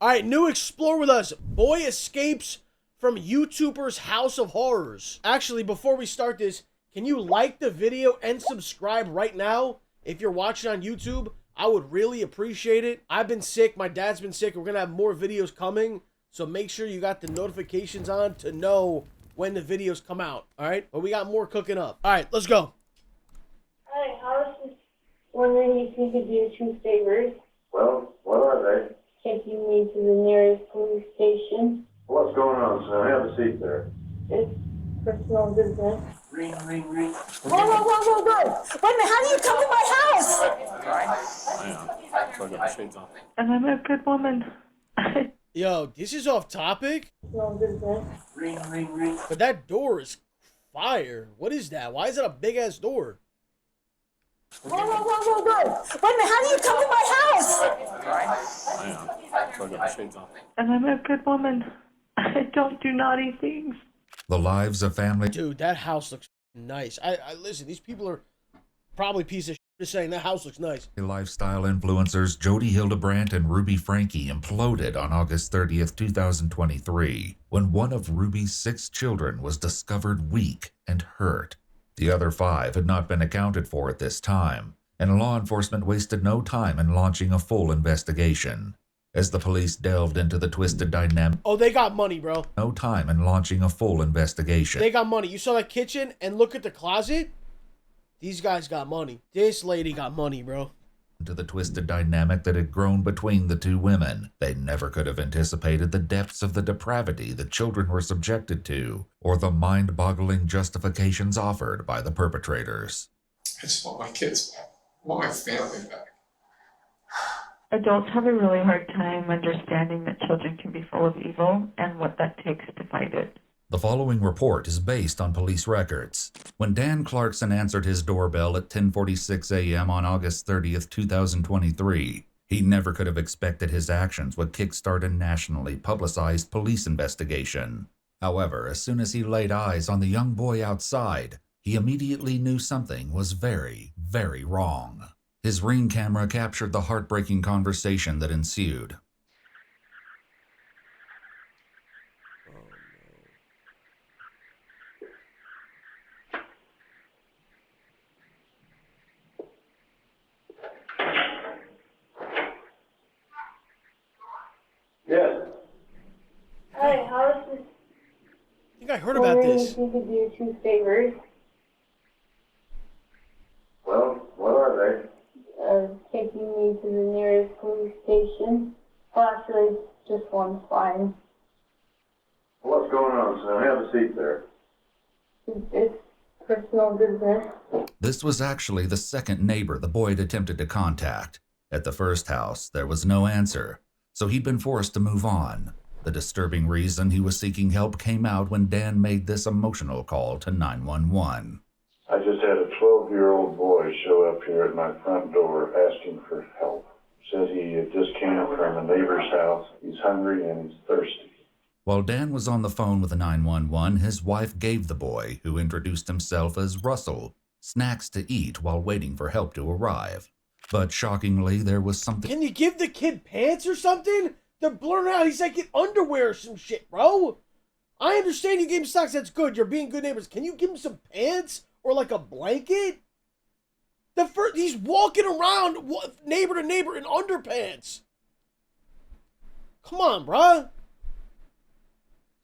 All right, new explore with us. Boy escapes from YouTuber's house of horrors. Actually, before we start this, can you like the video and subscribe right now? If you're watching on YouTube, I would really appreciate it. I've been sick. My dad's been sick. We're going to have more videos coming. So make sure you got the notifications on to know when the videos come out. All right? But we got more cooking up. All right, let's go. Hi, I was just wondering if you could do 2 favors. Well, what are they? Taking me to the nearest police station. What's going on, son? Have a seat there. It's personal business. Ring, ring, ring. Whoa! Wait a minute, how do you come to my house? And I'm a good woman. Yo, this is off topic. Personal business. Ring, ring, ring. But that door is fire. What is that? Why is that a big-ass door? Whoa! Wait a minute, how do you come to my house? And I'm a good woman. I don't do naughty things. The lives of family. Dude, that house looks nice. I listen, these people are probably piece of shit just saying that house looks nice. Lifestyle influencers Jody Hildebrandt and Ruby Frankie imploded on August 30th, 2023, when one of Ruby's 6 children was discovered weak and hurt. The other 5 had not been accounted for at this time, and law enforcement wasted no time in launching a full investigation. As the police delved into the twisted dynamic, Oh, they got money, bro. no time in launching a full investigation. They got money. You saw that kitchen and look at the closet? These guys got money. This lady got money, bro. Into the twisted dynamic that had grown between the 2 women. They never could have anticipated the depths of the depravity the children were subjected to, or the mind-boggling justifications offered by the perpetrators. I just want my kids back. I want my family back. Adults have a really hard time understanding that children can be full of evil and what that takes to fight it. The following report is based on police records. When Dan Clarkson answered his doorbell at 10:46 a.m. on August 30th, 2023, he never could have expected his actions would kickstart a nationally publicized police investigation. However, as soon as he laid eyes on the young boy outside, he immediately knew something was very, very wrong. His Ring camera captured the heartbreaking conversation that ensued. Yes. Hi, I was just I think I heard about wondering this. if you could do 2 favors. Well, what are they? Taking me to the nearest police station. Well, actually, just one's fine. What's going on, son? Have a seat there. It's personal business. This was actually the second neighbor the boy had attempted to contact. At the first house, there was no answer, so he'd been forced to move on. The disturbing reason he was seeking help came out when Dan made this emotional call to 911. I just had a 12-year-old boy show up here at my front door asking for help. Says he had just came from a neighbor's house. He's hungry and he's thirsty. While Dan was on the phone with the 911, his wife gave the boy, who introduced himself as Russell, snacks to eat while waiting for help to arrive. But shockingly, there was something. Can you give the kid pants or something? They're blurring out. He's like in underwear or some shit, bro. I understand you gave him socks. That's good. You're being good neighbors. Can you give him some pants or like a blanket? He's walking around neighbor to neighbor in underpants. Come on, bruh.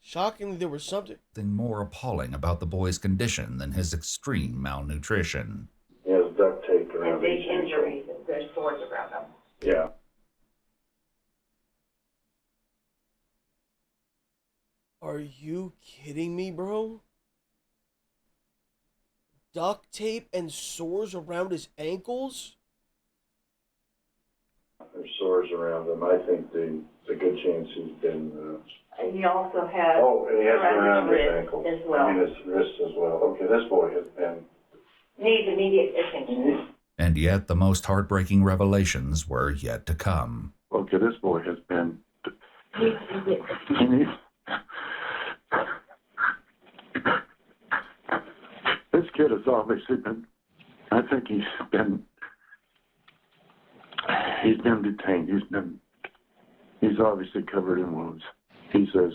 Shockingly, there was something more appalling about the boy's condition than his extreme malnutrition. He has duct tape around Big his ankle. injuries, there's sores around them. Yeah. Are you kidding me, bro? Duct tape and sores around his ankles? There's sores around him. I think there's a good chance he's been... And he also has and he has been around his wrist ankle. as well. I mean, his wrist as well. Okay, this boy has been... Needs immediate attention. And yet the most heartbreaking revelations were yet to come. Okay, this boy has been... Needs immediate attention. This kid has obviously been... I think he's been detained. He's He's obviously covered in wounds. He says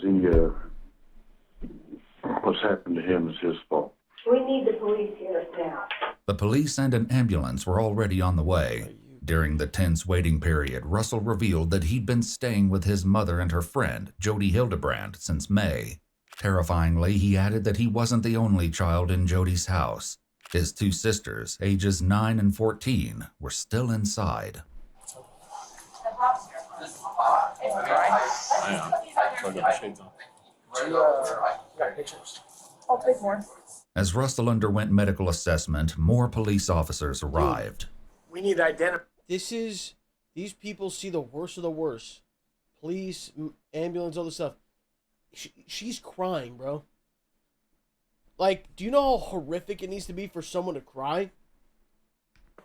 what's happened to him is his fault. We need the police here now. The police and an ambulance were already on the way. During the tense waiting period, Russell revealed that he'd been staying with his mother and her friend, Jody Hildebrand, since May. Terrifyingly, he added that he wasn't the only child in Jody's house. His two sisters, ages 9 and 14, were still inside. I'll take more. As Russell underwent medical assessment, more police officers arrived. We need to identify. These people see the worst of the worst. Police, ambulance, all this stuff. She's crying, bro. Like, do you know how horrific it needs to be for someone to cry?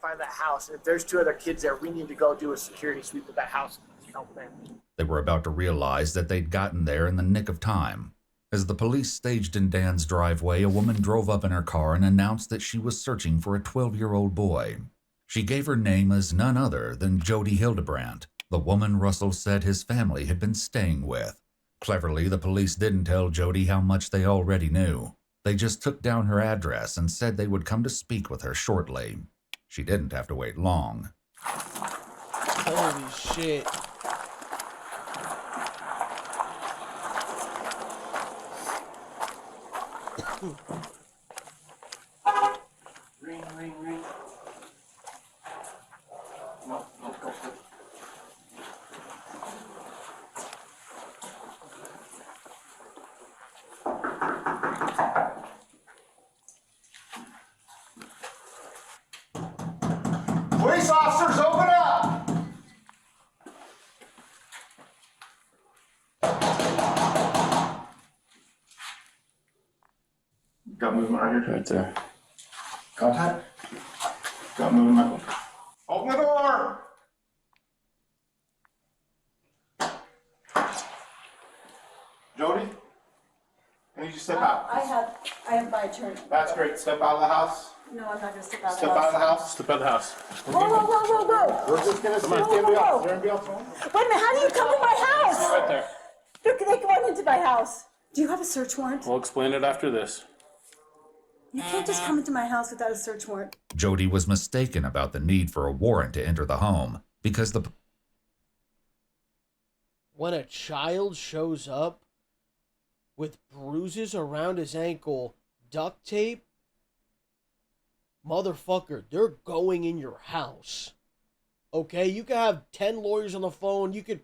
Find that house. If there's 2 other kids there, we need to go do a security sweep of that house and help them. They were about to realize that they'd gotten there in the nick of time. As the police staged in Dan's driveway, a woman drove up in her car and announced that she was searching for a 12-year-old boy. She gave her name as none other than Jody Hildebrand, the woman Russell said his family had been staying with. Cleverly, the police didn't tell Jody how much they already knew. They just took down her address and said they would come to speak with her shortly. She didn't have to wait long. Holy shit. Ring, ring, ring. No, go. Police officers, open up! Got movement right here? Right there. Contact? Got movement. Open the door! Jody? I need you to step out. I have my attorney. That's great. Step out of the house. No, I'm not gonna step out of the Step out of the house. house. Step out of the house. Whoa. We're just gonna see if Whoa, anybody whoa, else. whoa. Is there anybody else home? Wait a minute, how do you come to my house? Right there. Look, they come on into my house. Do you have a search warrant? We'll explain it after this. You can't just come into my house without a search warrant. Jody was mistaken about the need for a warrant to enter the home because When a child shows up with bruises around his ankle, duct tape, motherfucker, they're going in your house. Okay? You could have 10 lawyers on the phone. You could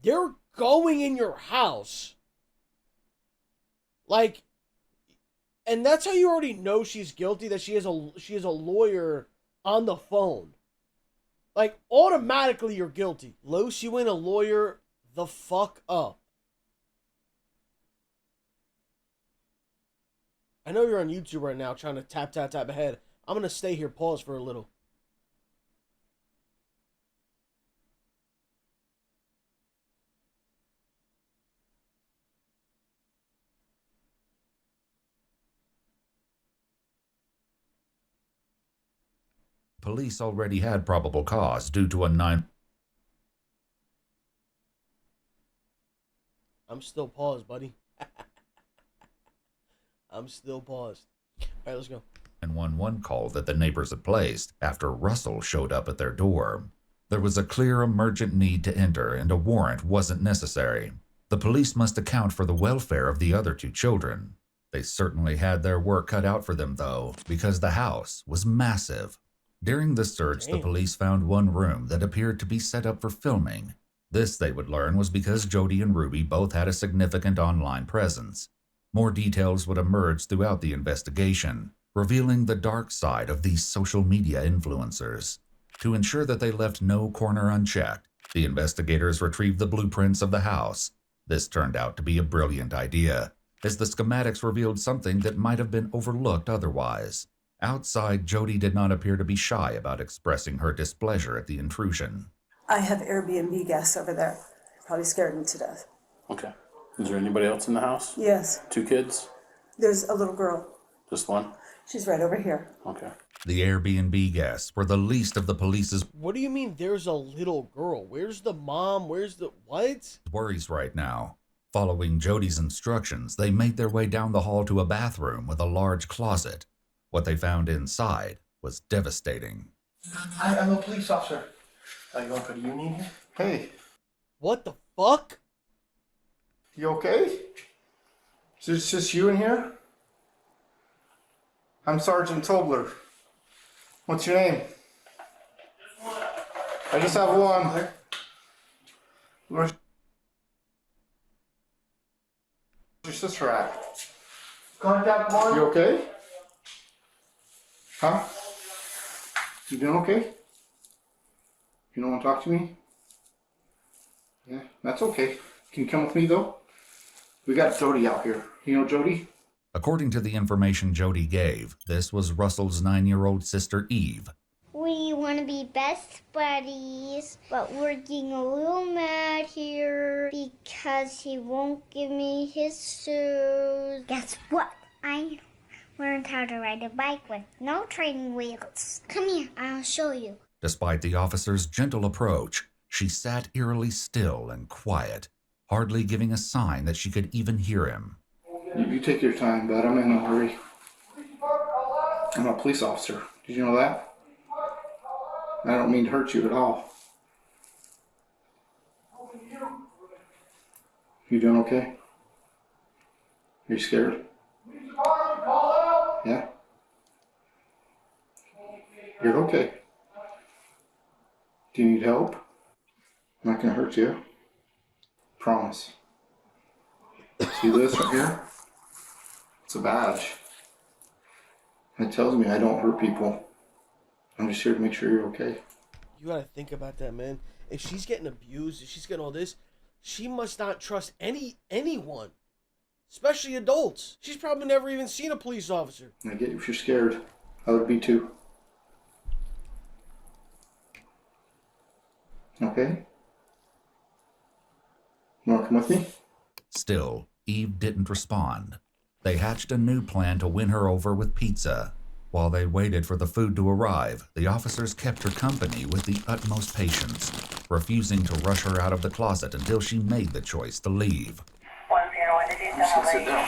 they're going in your house. Like, and that's how you already know she's guilty, that she has a lawyer on the phone. Like, automatically you're guilty. Los, you ain't a lawyer the fuck up. I know you're on YouTube right now trying to tap ahead. I'm going to stay here, pause for a little. police already had probable cause due to a I'm still paused, buddy. I'm still paused. All right, let's go. 911 call that the neighbors had placed after Russell showed up at their door. There was a clear emergent need to enter, and a warrant wasn't necessary. The police must account for the welfare of the other two children. They certainly had their work cut out for them, though, because the house was massive. During the search, the police found one room that appeared to be set up for filming. This, they would learn, was because Jody and Ruby both had a significant online presence. More details would emerge throughout the investigation, revealing the dark side of these social media influencers. To ensure that they left no corner unchecked, the investigators retrieved the blueprints of the house. This turned out to be a brilliant idea, as the schematics revealed something that might have been overlooked otherwise. Outside, Jody did not appear to be shy about expressing her displeasure at the intrusion. I have Airbnb guests over there. Probably scared me to death. Okay. Is there anybody else in the house? Yes. 2 kids? There's a little girl. Just one? She's right over here. Okay. The Airbnb guests were the least of the police's What do you mean there's a little girl? Where's the mom? Where's the what? worries right now. Following Jody's instructions, they made their way down the hall to a bathroom with a large closet. What they found inside was devastating. I'm a police officer. Are you going for the union here? Hey, What the fuck? you okay? Is this just you in here? I'm Sergeant Tobler. What's your name? I just have one. Where's your sister at? Contact one. You okay? Huh? You doing okay? You don't want to talk to me? Yeah, that's okay. Can you come with me though? We got Jody out here. You know Jody? According to the information Jody gave, this was Russell's 9-year-old sister Eve. We want to be best buddies, but we're getting a little mad here because he won't give me his shoes. Guess what? I learned how to ride a bike with no training wheels. Come here, I'll show you. Despite the officer's gentle approach, she sat eerily still and quiet, hardly giving a sign that she could even hear him. You take your time, bud. I'm in a hurry. I'm a police officer. Did you know that? I don't mean to hurt you at all. You doing okay? Are you scared? Yeah? You're okay. Do you need help? I'm not gonna hurt you. Promise. See this right here? It's a badge. It tells me I don't hurt people. I'm just here to make sure you're okay. You gotta think about that, man. If she's getting abused, if she's getting all this, she must not trust anyone. Especially adults. She's probably never even seen a police officer. I get you if you're scared. I would be too. Okay? You wanna come with me? Still, Eve didn't respond. They hatched a new plan to win her over with pizza. While they waited for the food to arrive, the officers kept her company with the utmost patience, refusing to rush her out of the closet until she made the choice to leave. I'm just gonna sit down.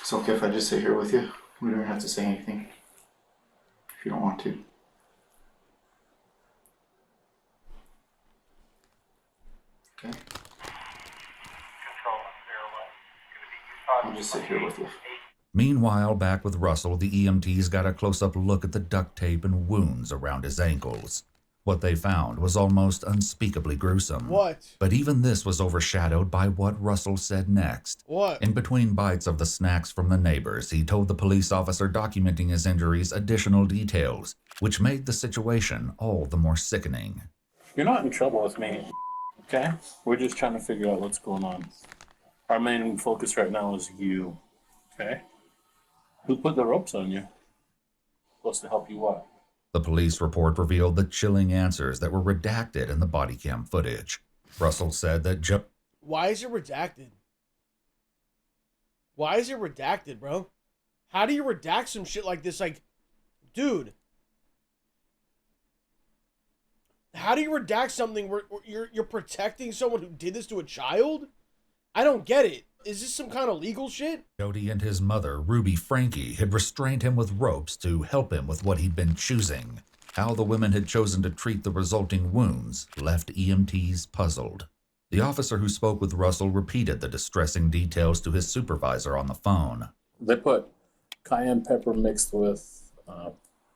It's okay if I just sit here with you. We don't have to say anything. If you don't want to. Okay? I'll just sit here with you. Meanwhile, back with Russell, the EMTs got a close-up look at the duct tape and wounds around his ankles. What they found was almost unspeakably gruesome. What? But even this was overshadowed by what Russell said next. What? In between bites of the snacks from the neighbors, he told the police officer documenting his injuries additional details, which made the situation all the more sickening. You're not in trouble with me, okay? We're just trying to figure out what's going on. Our main focus right now is you, okay? Who put the ropes on you? Supposed to help you what? The police report revealed the chilling answers that were redacted in the body cam footage. Russell said that Why is it redacted? Why is it redacted, bro? How do you redact some shit like this? Like, dude. How do you redact something where you're protecting someone who did this to a child? I don't get it. Is this some kind of legal shit? Jody and his mother, Ruby Frankie, had restrained him with ropes to help him with what he'd been choosing. How the women had chosen to treat the resulting wounds left EMTs puzzled. The officer who spoke with Russell repeated the distressing details to his supervisor on the phone. They put cayenne pepper mixed with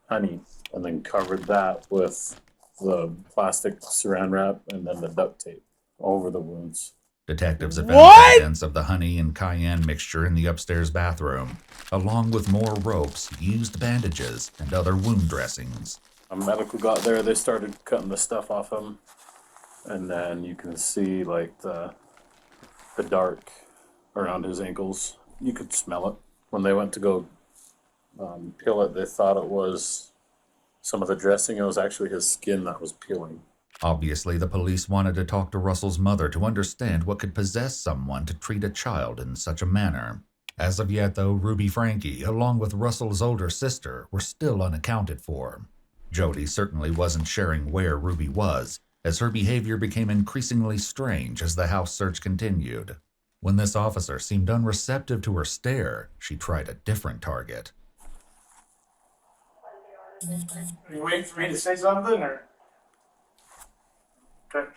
honey and then covered that with the plastic saran wrap and then the duct tape over the wounds. Detectives have found evidence of the honey and cayenne mixture in the upstairs bathroom, along with more ropes, used bandages, and other wound dressings. A medical got there, they started cutting the stuff off him, and then you can see like the dark around his ankles. You could smell it. When they went to go peel it, they thought it was some of the dressing. It was actually his skin that was peeling. Obviously, the police wanted to talk to Russell's mother to understand what could possess someone to treat a child in such a manner. As of yet, though, Ruby Franke, along with Russell's older sister, were still unaccounted for. Jody certainly wasn't sharing where Ruby was, as her behavior became increasingly strange as the house search continued. When this officer seemed unreceptive to her stare, she tried a different target. Are you waiting for me to say something, or? Okay.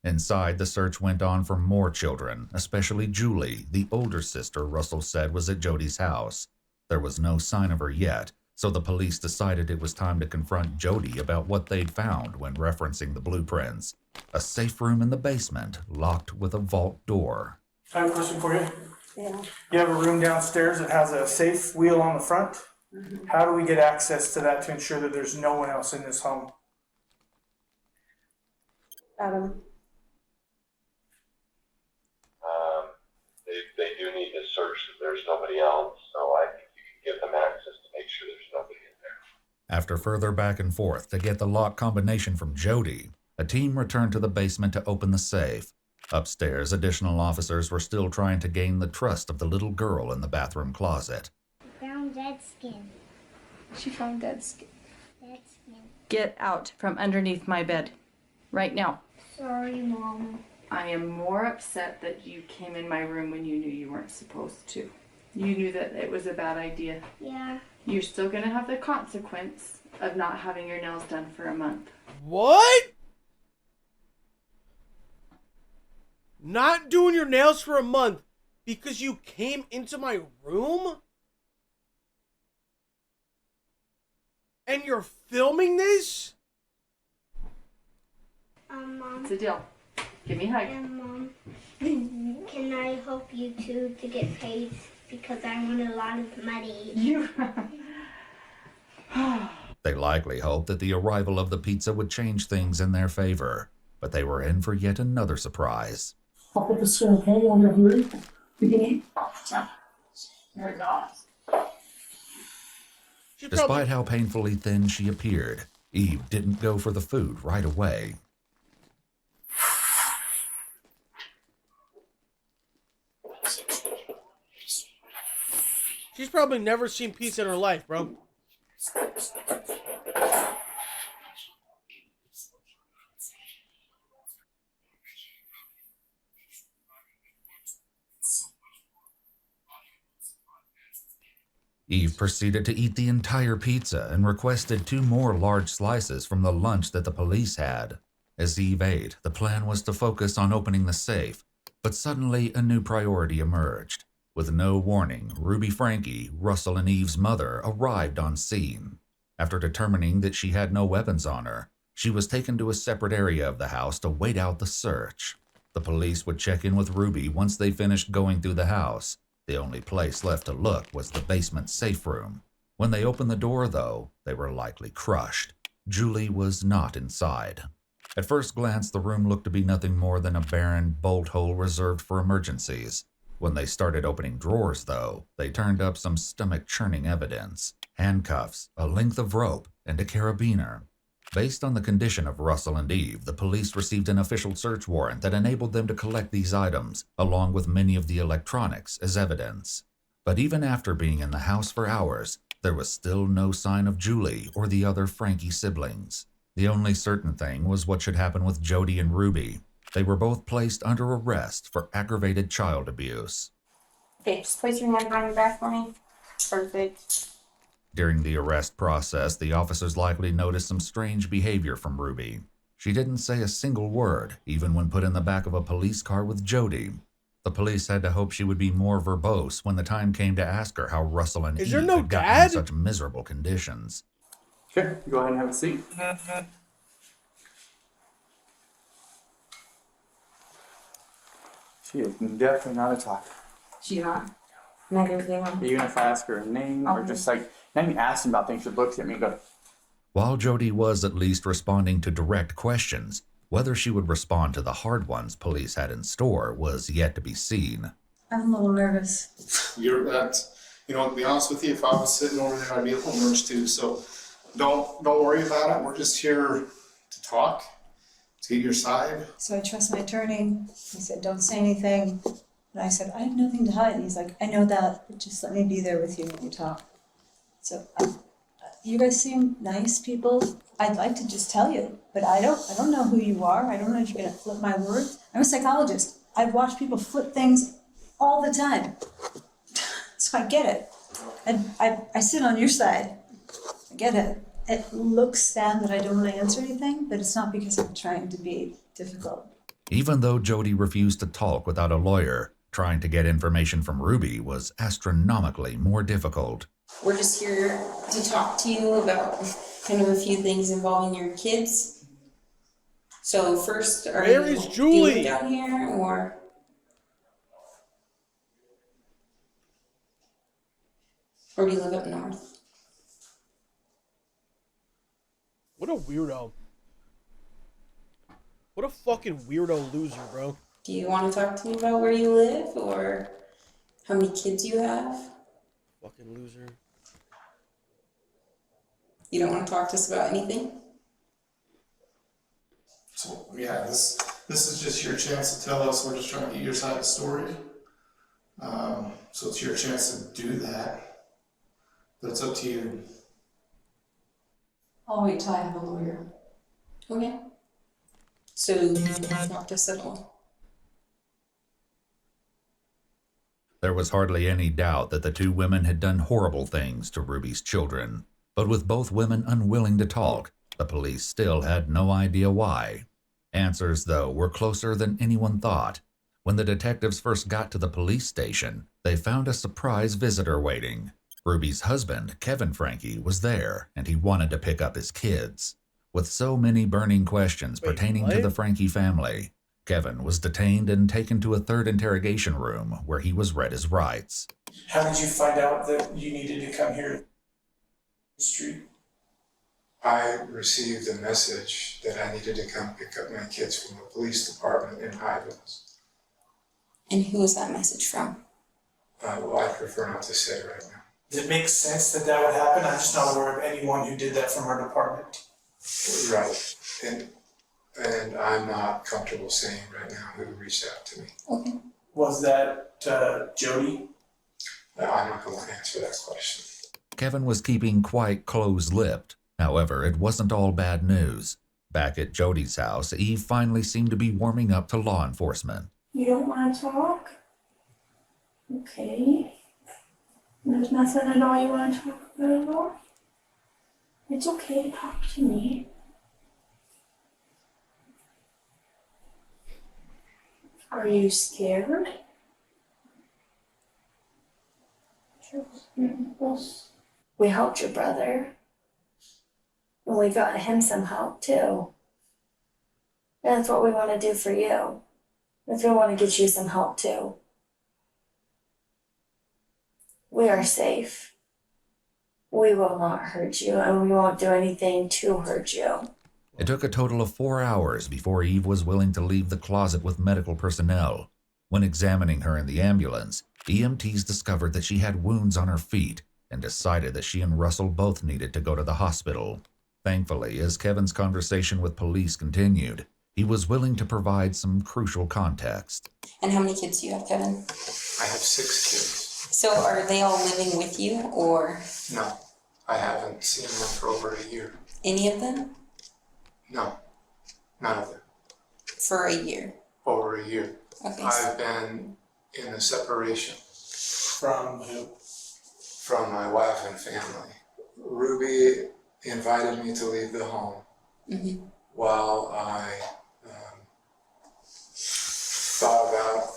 Inside, the search went on for more children, especially Julie, the older sister Russell said was at Jody's house. There was no sign of her yet, so the police decided it was time to confront Jody about what they'd found when referencing the blueprints. A safe room in the basement, locked with a vault door. I have a question for you. Yeah. You have a room downstairs that has a safe wheel on the front. Mm-hmm. How do we get access to that to ensure that there's no one else in this home? Adam. They do need to search if there's nobody else, so I think you can give them access to make sure there's nobody in there. After further back and forth to get the lock combination from Jody, a team returned to the basement to open the safe. Upstairs, additional officers were still trying to gain the trust of the little girl in the bathroom closet. Found dead skin. She found dead skin. Dead skin. Get out from underneath my bed. Right now. Sorry, Mom. I am more upset that you came in my room when you knew you weren't supposed to. You knew that it was a bad idea. Yeah. You're still going to have the consequence of not having your nails done for a month. What? Not doing your nails for a month because you came into my room? And you're filming this? Mom. It's a deal. Give me a hug. Mom, can I help you two to get paid? Because I want a lot of money. You... They likely hoped that the arrival of the pizza would change things in their favor, but they were in for yet another surprise. I'll put this in, okay? You want to hurry? There we go. Despite how painfully thin she appeared, Eve didn't go for the food right away. She's probably never seen pizza in her life, bro. Eve proceeded to eat the entire pizza and requested 2 more large slices from the lunch that the police had. As Eve ate, the plan was to focus on opening the safe, but suddenly a new priority emerged. With no warning, Ruby Franke, Russell and Eve's mother, arrived on scene. After determining that she had no weapons on her, she was taken to a separate area of the house to wait out the search. The police would check in with Ruby once they finished going through the house. The only place left to look was the basement safe room. When they opened the door, though, they were likely crushed. Julie was not inside. At first glance, the room looked to be nothing more than a barren bolt hole reserved for emergencies. When they started opening drawers, though, they turned up some stomach-churning evidence. Handcuffs, a length of rope, and a carabiner. Based on the condition of Russell and Eve, the police received an official search warrant that enabled them to collect these items, along with many of the electronics, as evidence. But even after being in the house for hours, there was still no sign of Julie or the other Franke siblings. The only certain thing was what should happen with Jody and Ruby. They were both placed under arrest for aggravated child abuse. Okay, just place your hand behind your back for me. Perfect. During the arrest process, the officers likely noticed some strange behavior from Ruby. She didn't say a single word, even when put in the back of a police car with Jody. The police had to hope she would be more verbose when the time came to ask her how Russell and Eve had gotten in such miserable conditions. Sure, go ahead and have a seat. She is definitely not a talker. She's not? Negative thing. Even if I ask her a name or just like, not even asking about things, she looks at me and goes. While Jody was at least responding to direct questions, whether she would respond to the hard ones police had in store was yet to be seen. I'm a little nervous. You're that, you know, to be honest with you, if I was sitting over there, I'd be a little nervous too. So don't worry about it. We're just here to talk. to get your side. So I trust my attorney. He said, don't say anything. And I said, I have nothing to hide. And he's like, I know that, but just let me be there with you when you talk. So you guys seem nice people. I'd like to just tell you, but I don't know who you are. I don't know if you're gonna flip my words. I'm a psychologist. I've watched people flip things all the time. So I get it. And I sit on your side. I get it. It looks sad that I don't want to answer anything, but it's not because I'm trying to be difficult. Even though Jody refused to talk without a lawyer, trying to get information from Ruby was astronomically more difficult. We're just here to talk to you about kind of a few things involving your kids. So first, are Where you is Julie? doing down here, or do you live up north? What a weirdo. What a fucking weirdo loser, bro. Do you want to talk to me about where you live or how many kids you have? Fucking loser. You don't want to talk to us about anything? So yeah, this is just your chance to tell us. We're just trying to get your side of the story. So it's your chance to do that. But it's up to you. I'll wait till I have a lawyer. Okay. So you want to settle? There was hardly any doubt that the two women had done horrible things to Ruby's children. But with both women unwilling to talk, the police still had no idea why. Answers, though, were closer than anyone thought. When the detectives first got to the police station, they found a surprise visitor waiting. Ruby's husband, Kevin Frankie, was there, and he wanted to pick up his kids. With so many burning questions pertaining to the Frankie family, Kevin was detained and taken to a third interrogation room where he was read his rights. How did you find out that you needed to come here to the street? I received a message that I needed to come pick up my kids from the police department in Highlands. And who was that message from? Well, I prefer not to say right now. Does it make sense that that would happen? I'm just not aware of anyone who did that from our department. Right. And I'm not comfortable saying right now who reached out to me. Okay. Was that Jody? I'm not going to answer that question. Kevin was keeping quite close-lipped. However, it wasn't all bad news. Back at Jody's house, Eve finally seemed to be warming up to law enforcement. You don't want to talk? Okay. There's nothing at all you want to talk about at all? It's okay to talk to me. Are you scared? We helped your brother. And we got him some help too. And that's what we want to do for you. If we want to get you some help too. We are safe. We will not hurt you, and we won't do anything to hurt you. It took a total of 4 hours before Eve was willing to leave the closet with medical personnel. When examining her in the ambulance, EMTs discovered that she had wounds on her feet and decided that she and Russell both needed to go to the hospital. Thankfully, as Kevin's conversation with police continued, he was willing to provide some crucial context. And how many kids do you have, Kevin? I have 6 kids. So are they all living with you, or? No, I haven't seen them for over a year. Any of them? No, none of them. For a year? Over a year. Okay. I've been in a separation. From who? From my wife and family. Ruby invited me to leave the home while I thought about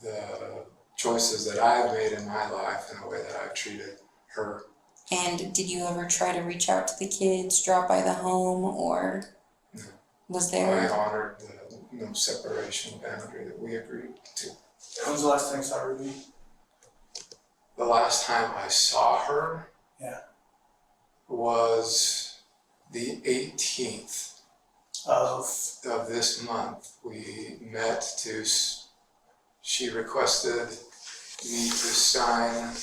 the choices that I've made in my life and the way that I've treated her. And did you ever try to reach out to the kids, drop by the home, or was there? I honored the no separation boundary that we agreed to. When was the last time you saw Ruby? The last time I saw her was the 18th of this month. We met to, she requested me to sign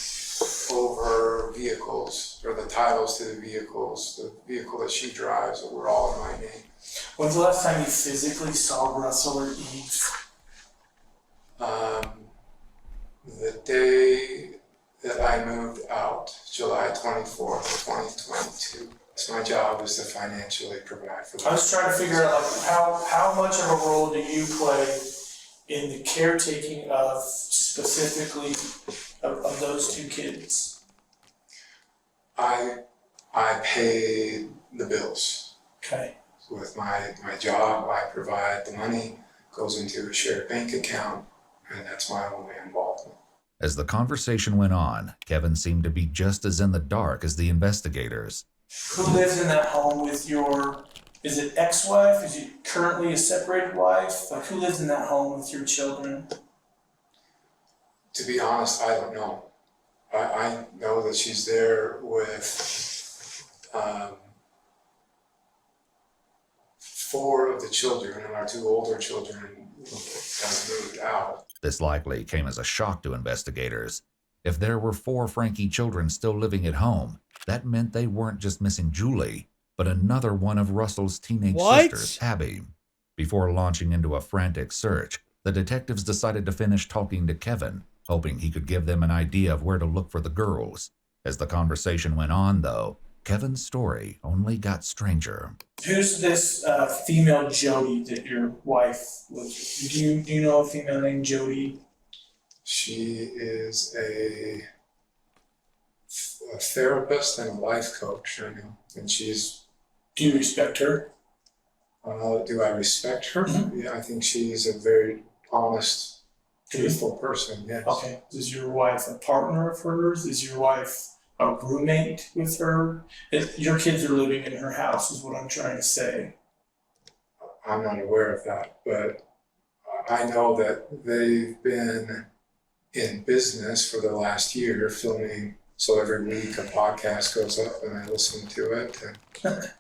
over vehicles, or the titles to the vehicles. The vehicle that she drives were all in my name. When's the last time you physically saw Russell or Eve? The day that I moved out, July 24th, 2022. So my job is to financially provide for them. I was trying to figure out like how much of a role do you play in the caretaking of specifically of those two kids? I pay the bills. Okay. With my job, I provide the money, goes into a shared bank account, and that's my only involvement. As the conversation went on, Kevin seemed to be just as in the dark as the investigators. Who lives in that home with your, is it ex-wife? Is it currently a separated wife? Like who lives in that home with your children? To be honest, I don't know. I know that she's there with 4 of the children, and our 2 older children have moved out. This likely came as a shock to investigators. If there were 4 Frankie children still living at home, that meant they weren't just missing Julie, but another one of Russell's teenage sisters, Abby. Before launching into a frantic search, the detectives decided to finish talking to Kevin, hoping he could give them an idea of where to look for the girls. As the conversation went on, though, Kevin's story only got stranger. Who's this female Jody that your wife was? Do you know a female named Jody? She is a therapist and a life coach, I know, and she's. Do you respect her? Do I respect her? Mm-hmm. Yeah, I think she's a very honest, truthful person. Yes. Okay. Is your wife a partner of hers? Is your wife a roommate with her? Your kids are living in her house, is what I'm trying to say. I'm not aware of that, but I know that they've been in business for the last year filming. So every week a podcast goes up and I listen to it. And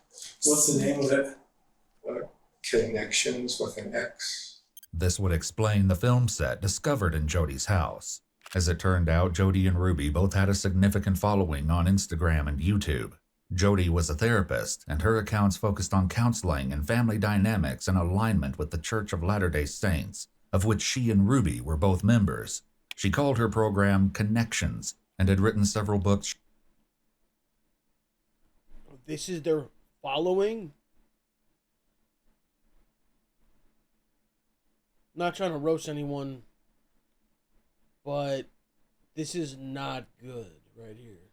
what's the name of it? Connections with an X. This would explain the film set discovered in Jody's house. As it turned out, Jody and Ruby both had a significant following on Instagram and YouTube. Jody was a therapist, and her accounts focused on counseling and family dynamics in alignment with the Church of Latter-day Saints, of which she and Ruby were both members. She called her program Connections, and had written several books. This is their following? Not trying to roast anyone, but this is not good right here.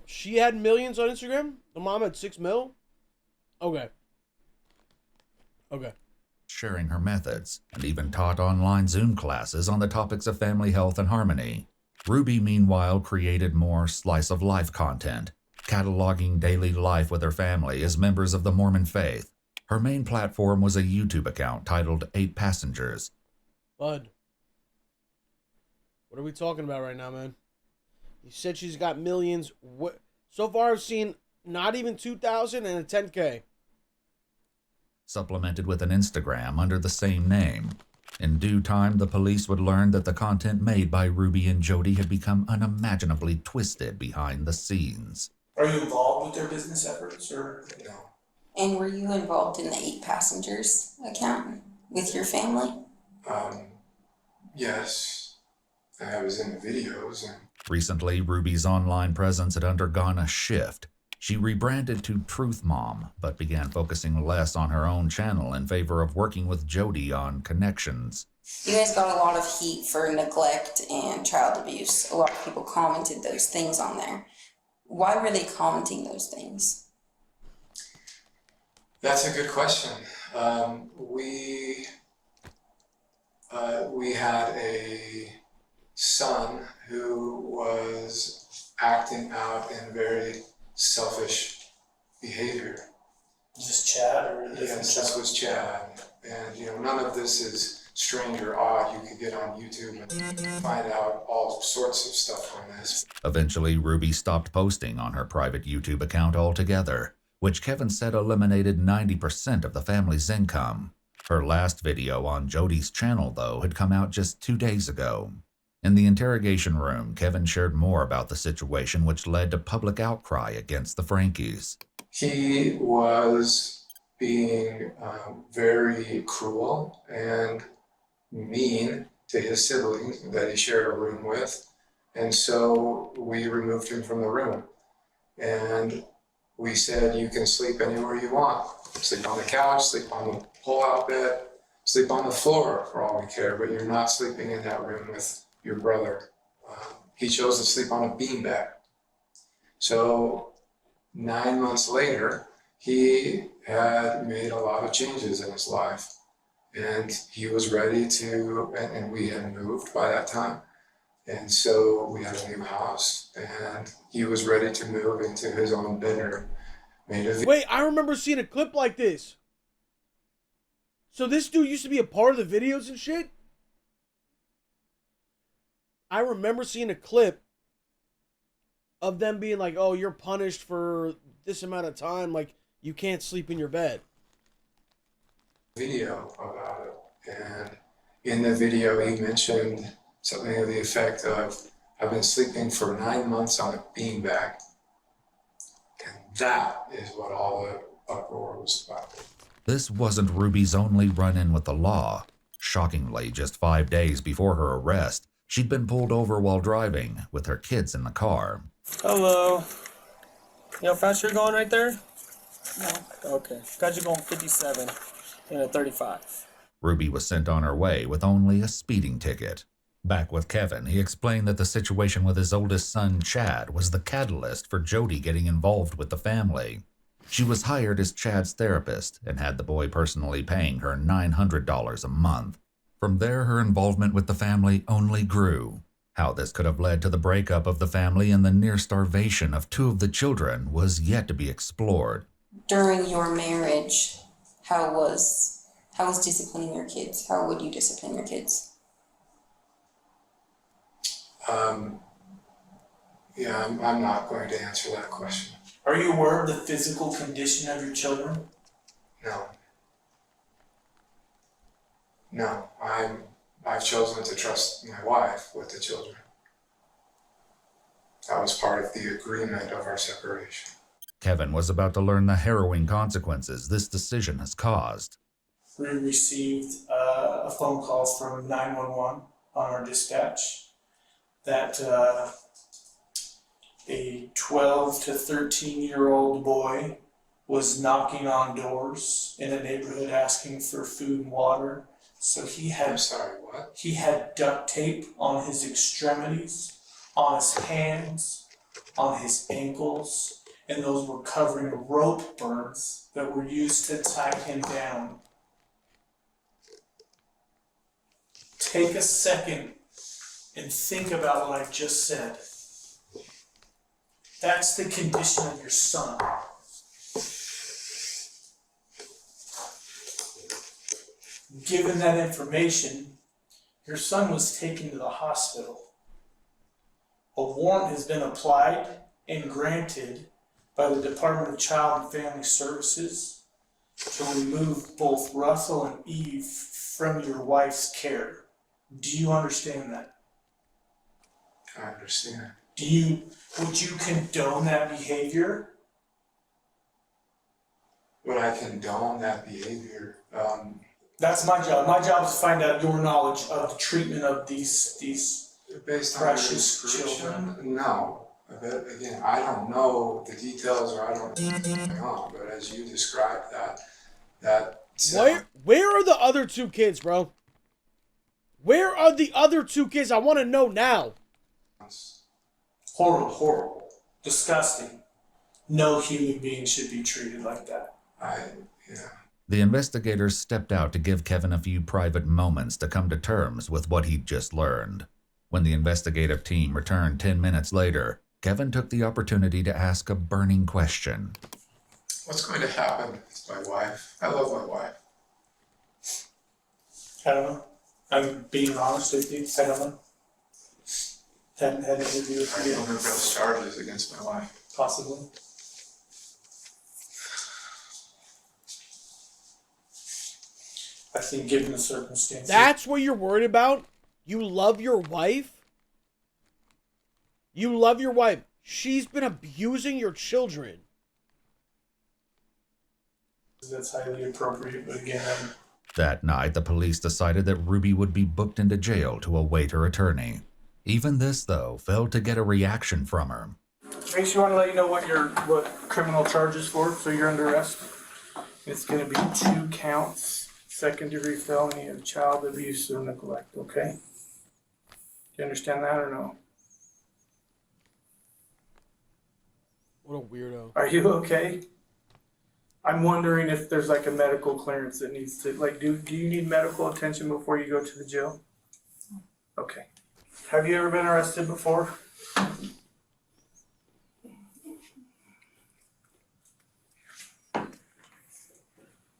She had millions on Instagram? The mom had 6 mil? Okay. Okay. Sharing her methods, and even taught online Zoom classes on the topics of family health and harmony. Ruby, meanwhile, created more slice-of-life content, cataloging daily life with her family as members of the Mormon faith. Her main platform was a YouTube account titled 8 Passengers. Bud, what are we talking about right now, man? You said she's got millions. What? So far, I've seen not even 2,000 and a 10K. Supplemented with an Instagram under the same name. In due time, the police would learn that the content made by Ruby and Jody had become unimaginably twisted behind the scenes. Are you involved with their business efforts, or no? And were you involved in the 8 Passengers account with your family? Yes. I was in the videos. Recently, Ruby's online presence had undergone a shift. She rebranded to Truth Mom, but began focusing less on her own channel in favor of working with Jody on Connections. You guys got a lot of heat for neglect and child abuse. A lot of people commented those things on there. Why were they commenting those things? That's a good question. We had a son who was acting out in very selfish behavior. Is this Chad or? Yes, this was Chad. And none of this is strange or odd. You could get on YouTube and find out all sorts of stuff on this. Eventually, Ruby stopped posting on her private YouTube account altogether, which Kevin said eliminated 90% of the family's income. Her last video on Jody's channel, though, had come out just 2 days ago. In the interrogation room, Kevin shared more about the situation, which led to public outcry against the Frankies. He was being very cruel and mean to his siblings that he shared a room with. And so we removed him from the room. And we said, you can sleep anywhere you want. Sleep on the couch, sleep on the pull-out bed, sleep on the floor for all we care, but you're not sleeping in that room with your brother. He chose to sleep on a beanbag. So 9 months later, he had made a lot of changes in his life. And he was ready to, and we had moved by that time. And so we had a new house, and he was ready to move into his own bedroom. Wait, I remember seeing a clip like this. So this dude used to be a part of the videos and shit? I remember seeing a clip of them being like, oh, you're punished for this amount of time. Like, you can't sleep in your bed. Video about it. And in the video, he mentioned something of the effect of, I've been sleeping for 9 months on a beanbag. And that is what all the uproar was about. This wasn't Ruby's only run-in with the law. Shockingly, just 5 days before her arrest, she'd been pulled over while driving, with her kids in the car. Hello. You know how fast you're going right there? No. Okay. Got you going 57 and a 35. Ruby was sent on her way with only a speeding ticket. Back with Kevin, he explained that the situation with his oldest son, Chad, was the catalyst for Jody getting involved with the family. She was hired as Chad's therapist and had the boy personally paying her $900 a month. From there, her involvement with the family only grew. How this could have led to the breakup of the family and the near starvation of 2 of the children was yet to be explored. During your marriage, how was disciplining your kids? How would you discipline your kids? I'm not going to answer that question. Are you aware of the physical condition of your children? No. No, I've chosen to trust my wife with the children. That was part of the agreement of our separation. Kevin was about to learn the harrowing consequences this decision has caused. We received a phone call from 911 on our dispatch that a 12 to 13-year-old boy was knocking on doors in a neighborhood asking for food and water. So he had, I'm sorry, what? He had duct tape on his extremities, on his hands, on his ankles, and those were covering rope burns that were used to tie him down. Take a second and think about what I just said. That's the condition of your son. Given that information, your son was taken to the hospital. A warrant has been applied and granted by the Department of Child and Family Services to remove both Russell and Eve from your wife's care. Do you understand that? I understand. Would you condone that behavior? Would I condone that behavior? That's my job. My job is to find out your knowledge of the treatment of these based precious on your description, children. No. But again, I don't know the details, or I don't know what's going on. But as you described that. Where are the other 2 kids, bro? Where are the other 2 kids? I want to know now. Horrible. Disgusting. No human being should be treated like that. The investigators stepped out to give Kevin a few private moments to come to terms with what he'd just learned. When the investigative team returned 10 minutes later, Kevin took the opportunity to ask a burning question. What's going to happen with my wife? I love my wife. I don't know. I'm being honest with you. I don't know. Haven't had an interview with you. I don't know those charges against my wife. Possibly. I think given the circumstances. That's what you're worried about? You love your wife? You love your wife. She's been abusing your children. That's highly appropriate, but again, That night, the police decided that Ruby would be booked into jail to await her attorney. Even this, though, failed to get a reaction from her. Trace, you want to let you know what criminal charges for, so you're under arrest. It's going to be 2 counts, second-degree felony of child abuse or neglect, okay? Do you understand that or no? What a weirdo. Are you okay? I'm wondering if there's like a medical clearance that needs to, like, do you need medical attention before you go to the jail? Okay. Have you ever been arrested before?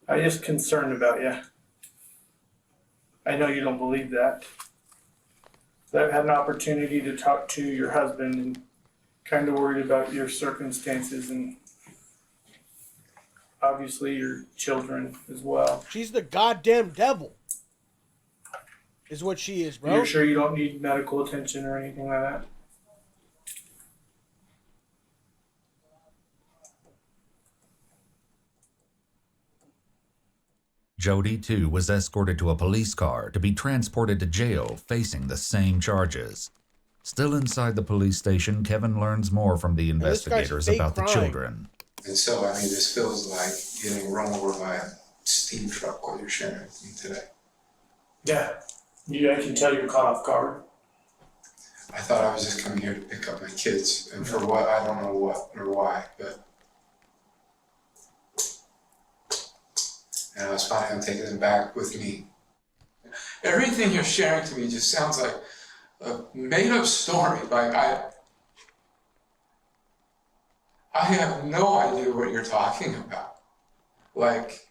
I'm just concerned about you. I know you don't believe that. But I've had an opportunity to talk to your husband and kind of worried about your circumstances and obviously your children as well. She's the goddamn devil. Is what she is, bro. You're sure you don't need medical attention or anything like that? Jody, too, was escorted to a police car to be transported to jail, facing the same charges. Still inside the police station, Kevin learns more from the investigators about the children. And so, I mean, this feels like getting run over by a steam truck while you're sharing with me today. Yeah, I can tell you're caught off guard. I thought I was just coming here to pick up my kids, and for what, I don't know what or why, but... And I was planning on taking them back with me. Everything you're sharing to me just sounds like a made-up story. Like, I have no idea what you're talking about. Like,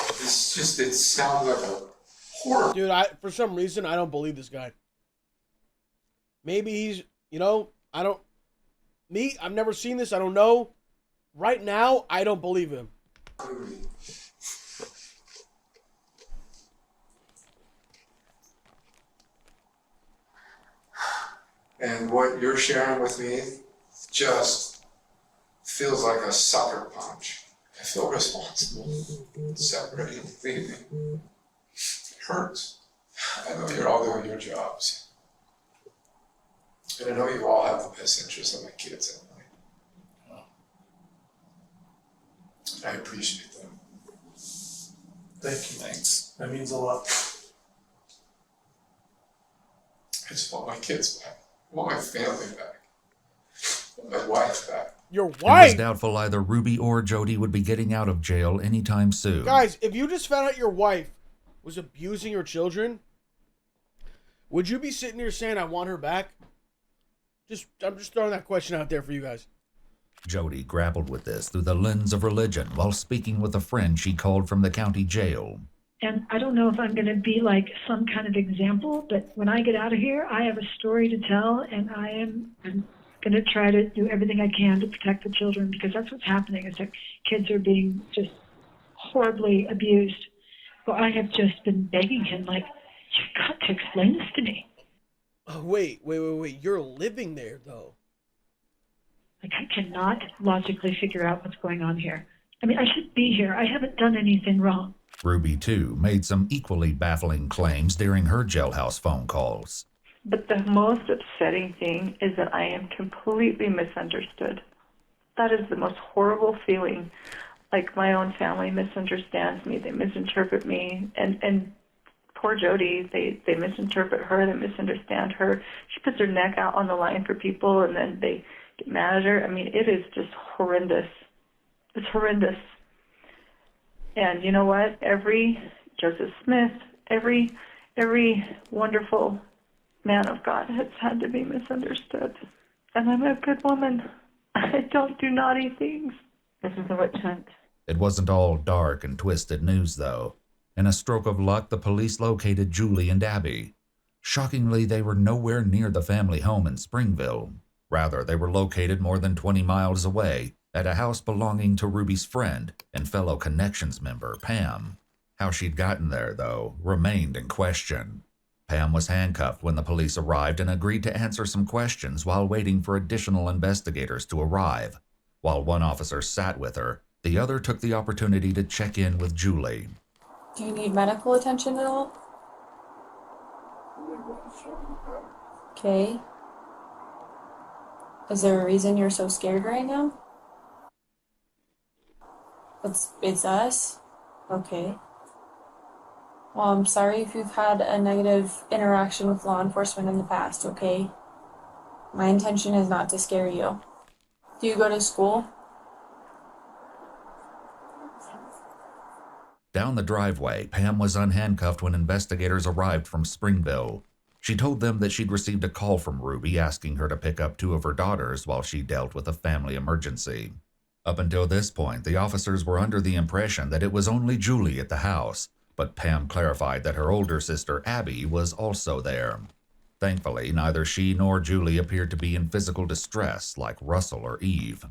it's just, it sounds like a horror. Dude, for some reason, I don't believe this guy. Maybe he's, I've never seen this, I don't know. Right now, I don't believe him. And what you're sharing with me just feels like a sucker punch. I feel responsible. Separating, leaving. It hurts. I know you're all doing your jobs. And I know you all have the best interests of my kids in mind. I appreciate them. Thank you. Thanks. That means a lot. I just want my kids back. I want my family back. I want my wife back. Your It was wife? doubtful either Ruby or Jody would be getting out of jail anytime soon. Guys, if you just found out your wife was abusing your children, would you be sitting here saying, I want her back? I'm just throwing that question out there for you guys. Jody grappled with this through the lens of religion while speaking with a friend she called from the county jail. And I don't know if I'm going to be like some kind of example, but when I get out of here, I have a story to tell, and I'm going to try to do everything I can to protect the children, because that's what's happening, is that kids are being just horribly abused. Well, I have just been begging him, like, you've got to explain this to me. Oh, wait. You're living there, though. Like, I cannot logically figure out what's going on here. I mean, I should be here. I haven't done anything wrong. Ruby, too, made some equally baffling claims during her jailhouse phone calls. But the most upsetting thing is that I am completely misunderstood. That is the most horrible feeling. Like, my own family misunderstands me. They misinterpret me. And poor Jody, they misinterpret her. They misunderstand her. She puts her neck out on the line for people, and then they get mad at her. I mean, it is just horrendous. It's horrendous. And you know what? Every Joseph Smith, every wonderful man of God has had to be misunderstood. And I'm a good woman. I don't do naughty things. This is a witch hunt. It wasn't all dark and twisted news, though. In a stroke of luck, the police located Julie and Abby. Shockingly, they were nowhere near the family home in Springville. Rather, they were located more than 20 miles away at a house belonging to Ruby's friend and fellow Connections member, Pam. How she'd gotten there, though, remained in question. Pam was handcuffed when the police arrived and agreed to answer some questions while waiting for additional investigators to arrive. While one officer sat with her, the other took the opportunity to check in with Julie. Do you need medical attention at all? Okay. Is there a reason you're so scared right now? It's us? Okay. Well, I'm sorry if you've had a negative interaction with law enforcement in the past, okay? My intention is not to scare you. Do you go to school? Down the driveway, Pam was unhandcuffed when investigators arrived from Springville. She told them that she'd received a call from Ruby asking her to pick up 2 of her daughters while she dealt with a family emergency. Up until this point, the officers were under the impression that it was only Julie at the house, but Pam clarified that her older sister, Abby, was also there. Thankfully, neither she nor Julie appeared to be in physical distress like Russell or Eve.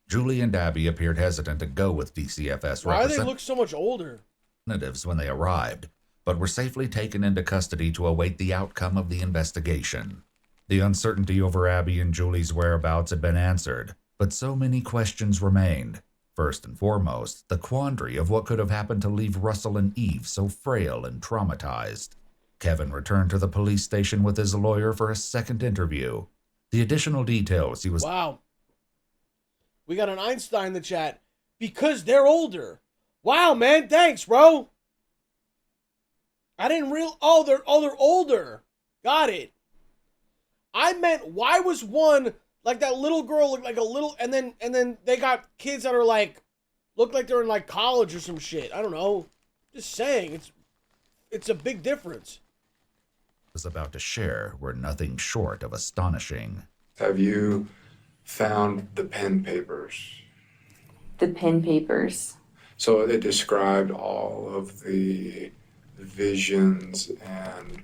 Julie and Abby appeared hesitant to go with DCFS Why do they look so much older? Representatives when they arrived, but were safely taken into custody to await the outcome of the investigation. The uncertainty over Abby and Julie's whereabouts had been answered, but so many questions remained. First and foremost, the quandary of what could have happened to leave Russell and Eve so frail and traumatized. Kevin returned to the police station with his lawyer for a second interview. The additional details he was... Wow. We got an Einstein in the chat. Because they're older. Wow, man. Thanks, bro. I didn't oh, they're older. Got it. I meant, why was one like that little girl looked like a little, and then they got kids that are like, look like they're in like college or some shit. I don't know. Just saying, it's a big difference. Was about to share were nothing short of astonishing. Have you found the pen papers? The pen papers. So it described all of the visions and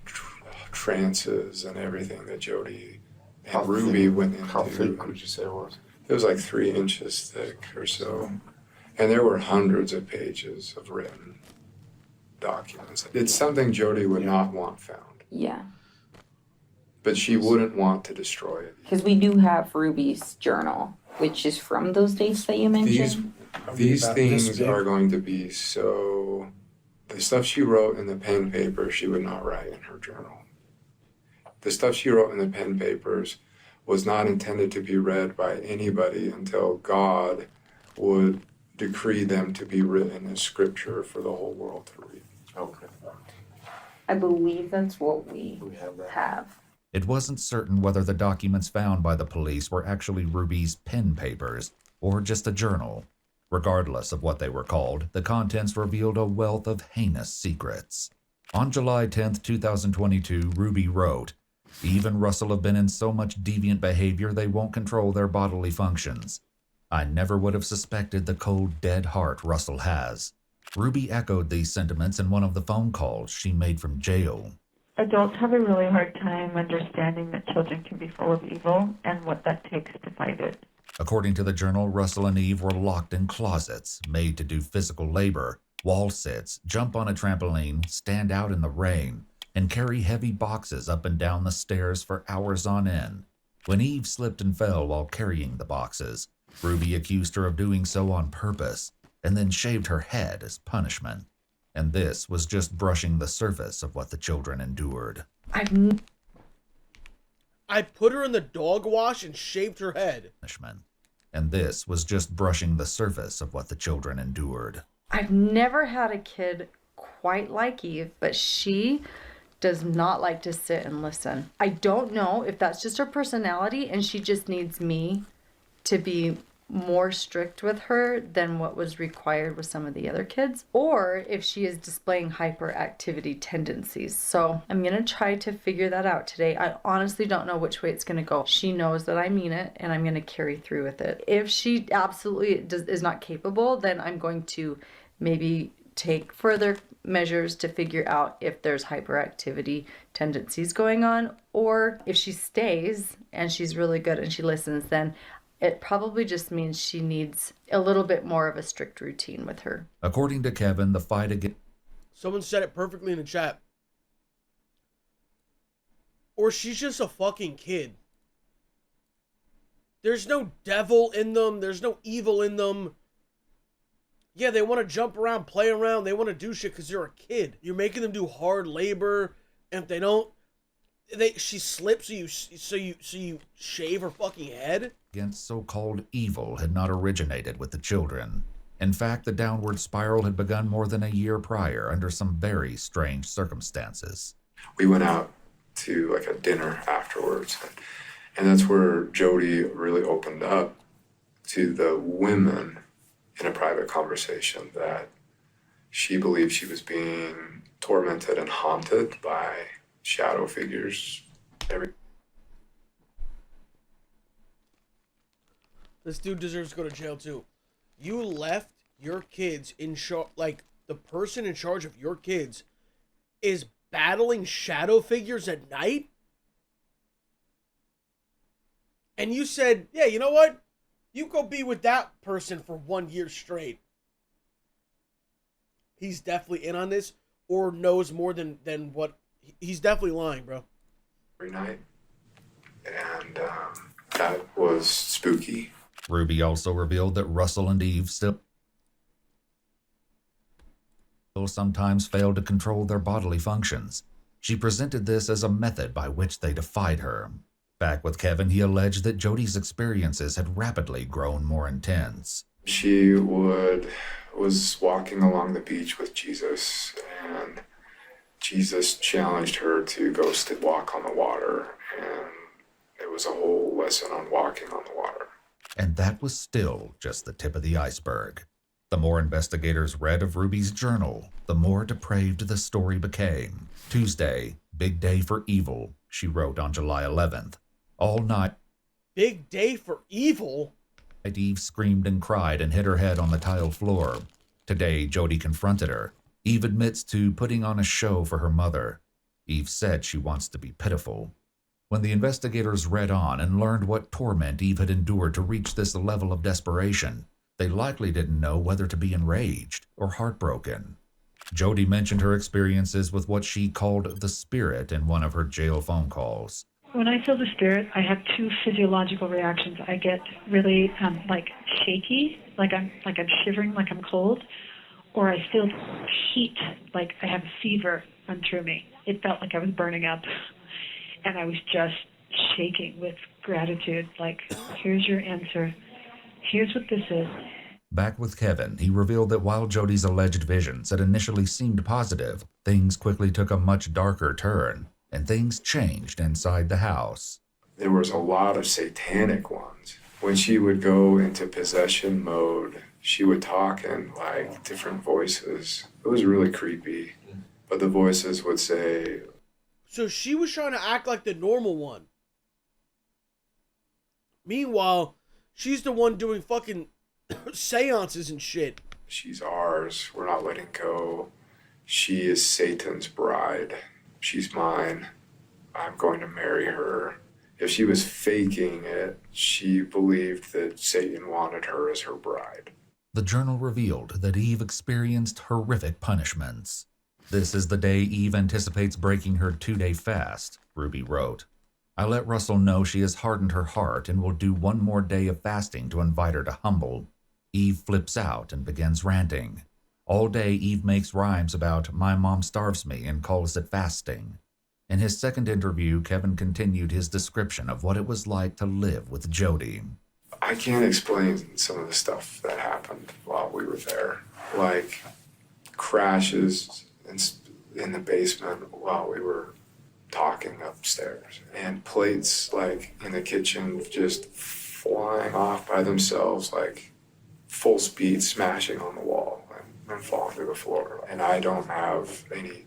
trances and everything that Jody and Ruby went into. How thick would you say it was? It was like 3 inches thick or so. And there were hundreds of pages of written documents. It's something Jody would not want found. Yeah. But she wouldn't want to destroy it. Because we do have Ruby's journal, which is from those dates that you mentioned. These things are going to be so... The stuff she wrote in the pen paper, she would not write in her journal. The stuff she wrote in the pen papers was not intended to be read by anybody until God would decree them to be written as scripture for the whole world to read. Okay. I believe that's what we have. It wasn't certain whether the documents found by the police were actually Ruby's pen papers or just a journal. Regardless of what they were called, the contents revealed a wealth of heinous secrets. On July 10, 2022, Ruby wrote, "Eve and Russell have been in so much deviant behavior they won't control their bodily functions. I never would have suspected the cold, dead heart Russell has." Ruby echoed these sentiments in one of the phone calls she made from jail. Adults have a really hard time understanding that children can be full of evil and what that takes to fight it. According to the journal, Russell and Eve were locked in closets, made to do physical labor, wall sits, jump on a trampoline, stand out in the rain, and carry heavy boxes up and down the stairs for hours on end. When Eve slipped and fell while carrying the boxes, Ruby accused her of doing so on purpose, and then shaved her head as punishment. And this was just brushing the surface of what the children endured. I put her in the dog wash and shaved her head. And this was just brushing the surface of what the children endured. I've never had a kid quite like Eve, but she does not like to sit and listen. I don't know if that's just her personality and she just needs me to be more strict with her than what was required with some of the other kids, or if she is displaying hyperactivity tendencies. So I'm gonna try to figure that out today. I honestly don't know which way it's gonna go. She knows that I mean it and I'm gonna carry through with it. If she absolutely is not capable, then I'm going to maybe take further measures to figure out if there's hyperactivity tendencies going on, or if she stays and she's really good and she listens, then it probably just means she needs a little bit more of a strict routine with her. According to Kevin, the fight against... Someone said it perfectly in the chat. or she's just a fucking kid. There's no devil in them. There's no evil in them. Yeah, they want to jump around, play around. They want to do shit because they're a kid. You're making them do hard labor, and if they don't, she slips, so you shave her fucking head. Against so-called evil had not originated with the children. In fact, the downward spiral had begun more than a year prior under some very strange circumstances. We went out to like a dinner afterwards, and that's where Jody really opened up to the women in a private conversation that she believed she was being tormented and haunted by shadow figures. This dude deserves to go to jail too. You left your kids in charge, like the person in charge of your kids is battling shadow figures at night? And you said, yeah, you know what? You go be with that person for 1 year straight. He's definitely in on this or knows more than what... He's definitely lying, bro. Every night. And that was spooky. Ruby also revealed that Russell and Eve still sometimes failed to control their bodily functions. She presented this as a method by which they defied her. Back with Kevin, he alleged that Jody's experiences had rapidly grown more intense. She was walking along the beach with Jesus, and Jesus challenged her to go walk on the water, and it was a whole lesson on walking on the water. And that was still just the tip of the iceberg. The more investigators read of Ruby's journal, the more depraved the story became. Tuesday, big day for evil, she wrote on July 11th. All night, big day for evil? Eve screamed and cried and hit her head on the tile floor. Today, Jody confronted her. Eve admits to putting on a show for her mother. Eve said she wants to be pitiful. When the investigators read on and learned what torment Eve had endured to reach this level of desperation, they likely didn't know whether to be enraged or heartbroken. Jody mentioned her experiences with what she called the spirit in one of her jail phone calls. When I feel the spirit, I have two physiological reactions. I get really like shaky, like I'm shivering, like I'm cold, or I feel heat, like I have a fever run through me. It felt like I was burning up, and I was just shaking with gratitude. Like, here's your answer. Here's what this is. Back with Kevin, he revealed that while Jody's alleged visions had initially seemed positive, things quickly took a much darker turn, and things changed inside the house. There was a lot of satanic ones. When she would go into possession mode, she would talk in like different voices. It was really creepy. But the voices would say... So she was trying to act like the normal one. Meanwhile, she's the one doing fucking seances and shit. She's ours. We're not letting go. She is Satan's bride. She's mine. I'm going to marry her. If she was faking it, she believed that Satan wanted her as her bride. The journal revealed that Eve experienced horrific punishments. This is the day Eve anticipates breaking her 2-day fast, Ruby wrote. I let Russell know she has hardened her heart and will do one more day of fasting to invite her to humble. Eve flips out and begins ranting. All day, Eve makes rhymes about my mom starves me and calls it fasting. In his second interview, Kevin continued his description of what it was like to live with Jody. I can't explain some of the stuff that happened while we were there. Like crashes in the basement while we were talking upstairs. And plates like in the kitchen just flying off by themselves, like full speed smashing on the wall and falling to the floor. And I don't have any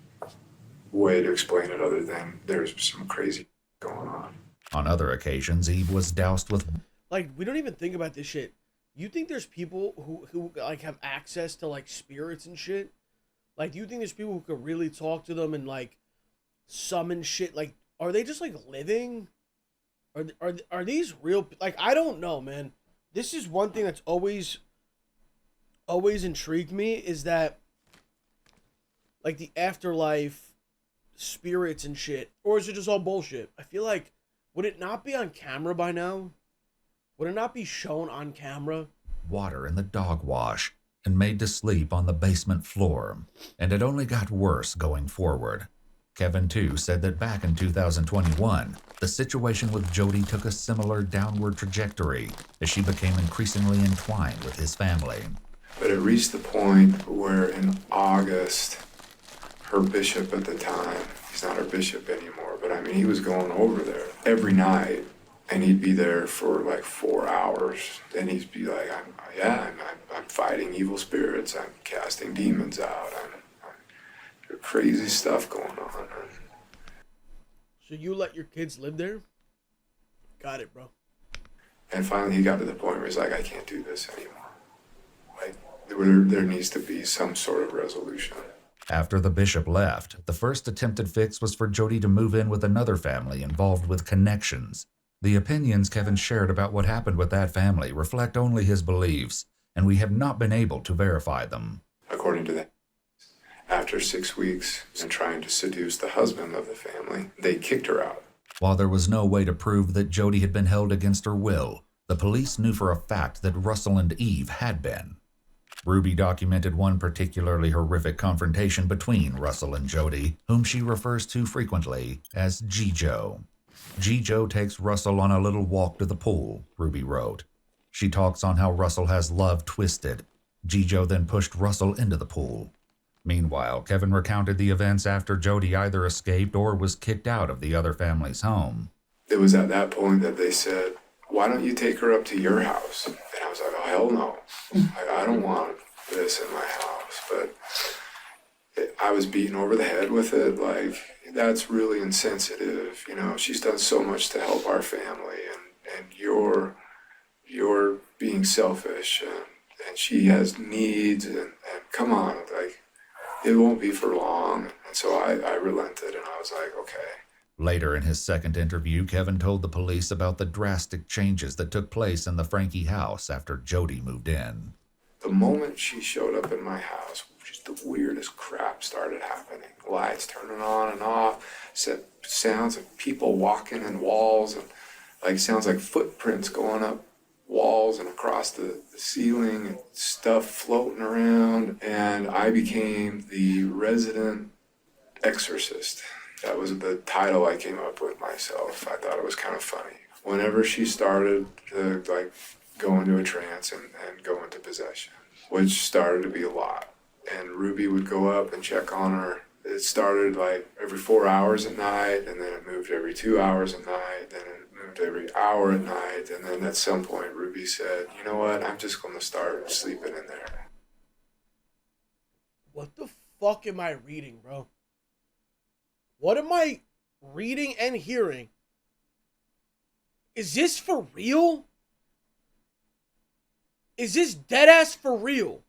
way to explain it other than there's some crazy going on. On other occasions, Eve was doused with... Like, we don't even think about this shit. You think there's people who like have access to like spirits and shit? Like, do you think there's people who could really talk to them and like summon shit? Like, are they just like living? Are these real? Like, I don't know, man. This is one thing that's always intrigued me, is that like the afterlife spirits and shit? Or is it just all bullshit? I feel like, would it not be on camera by now? Would it not be shown on camera? Water in the dog wash, and made to sleep on the basement floor. And it only got worse going forward. Kevin, too, said that back in 2021, the situation with Jody took a similar downward trajectory as she became increasingly entwined with his family. But it reached the point where in August, her bishop at the time, he's not her bishop anymore, but I mean, he was going over there every night, and he'd be there for like 4 hours. Then he'd be like, I'm fighting evil spirits, I'm casting demons out, I'm crazy stuff going on. So you let your kids live there? Got it, bro. And finally he got to the point where he's like, I can't do this anymore. Like, there needs to be some sort of resolution. After the bishop left, the first attempted fix was for Jody to move in with another family involved with connections. The opinions Kevin shared about what happened with that family reflect only his beliefs, and we have not been able to verify them. According to that, after 6 weeks and trying to seduce the husband of the family, they kicked her out. While there was no way to prove that Jody had been held against her will, the police knew for a fact that Russell and Eve had been. Ruby documented one particularly horrific confrontation between Russell and Jody, whom she refers to frequently as G-Joe. G-Joe takes Russell on a little walk to the pool, Ruby wrote. She talks on how Russell has love twisted. G-Joe then pushed Russell into the pool. Meanwhile, Kevin recounted the events after Jody either escaped or was kicked out of the other family's home. It was at that point that they said, why don't you take her up to your house? And I was like, oh, hell no. I don't want this in my house. But I was beaten over the head with it. Like, that's really insensitive. You know, she's done so much to help our family, and you're being selfish, and she has needs, and come on, like, it won't be for long. And so I relented, and I was like, okay. Later in his second interview, Kevin told the police about the drastic changes that took place in the Frankie house after Jody moved in. The moment she showed up in my house, just the weirdest crap started happening. Lights turning on and off, sounds of people walking in walls, and like sounds like footprints going up walls and across the ceiling, and stuff floating around. And I became the resident exorcist. That was the title I came up with myself. I thought it was kind of funny. Whenever she started to like go into a trance and go into possession, which started to be a lot. And Ruby would go up and check on her. It started like every 4 hours at night, and then it moved every 2 hours at night, then it moved every hour at night, and then at some point Ruby said, you know what, I'm just going to start sleeping in there. What the fuck am I reading, bro? What am I reading and hearing? Is this for real? Is this deadass for real?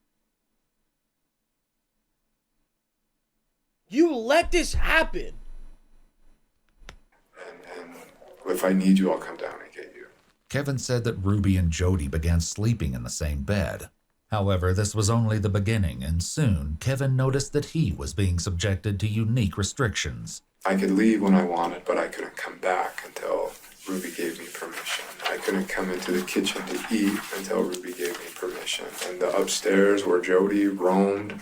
You let this happen. And if I need you, I'll come down and get you. Kevin said that Ruby and Jody began sleeping in the same bed. However, this was only the beginning, and soon Kevin noticed that he was being subjected to unique restrictions. I could leave when I wanted, but I couldn't come back until Ruby gave me permission. I couldn't come into the kitchen to eat until Ruby gave me permission. And the upstairs where Jody roamed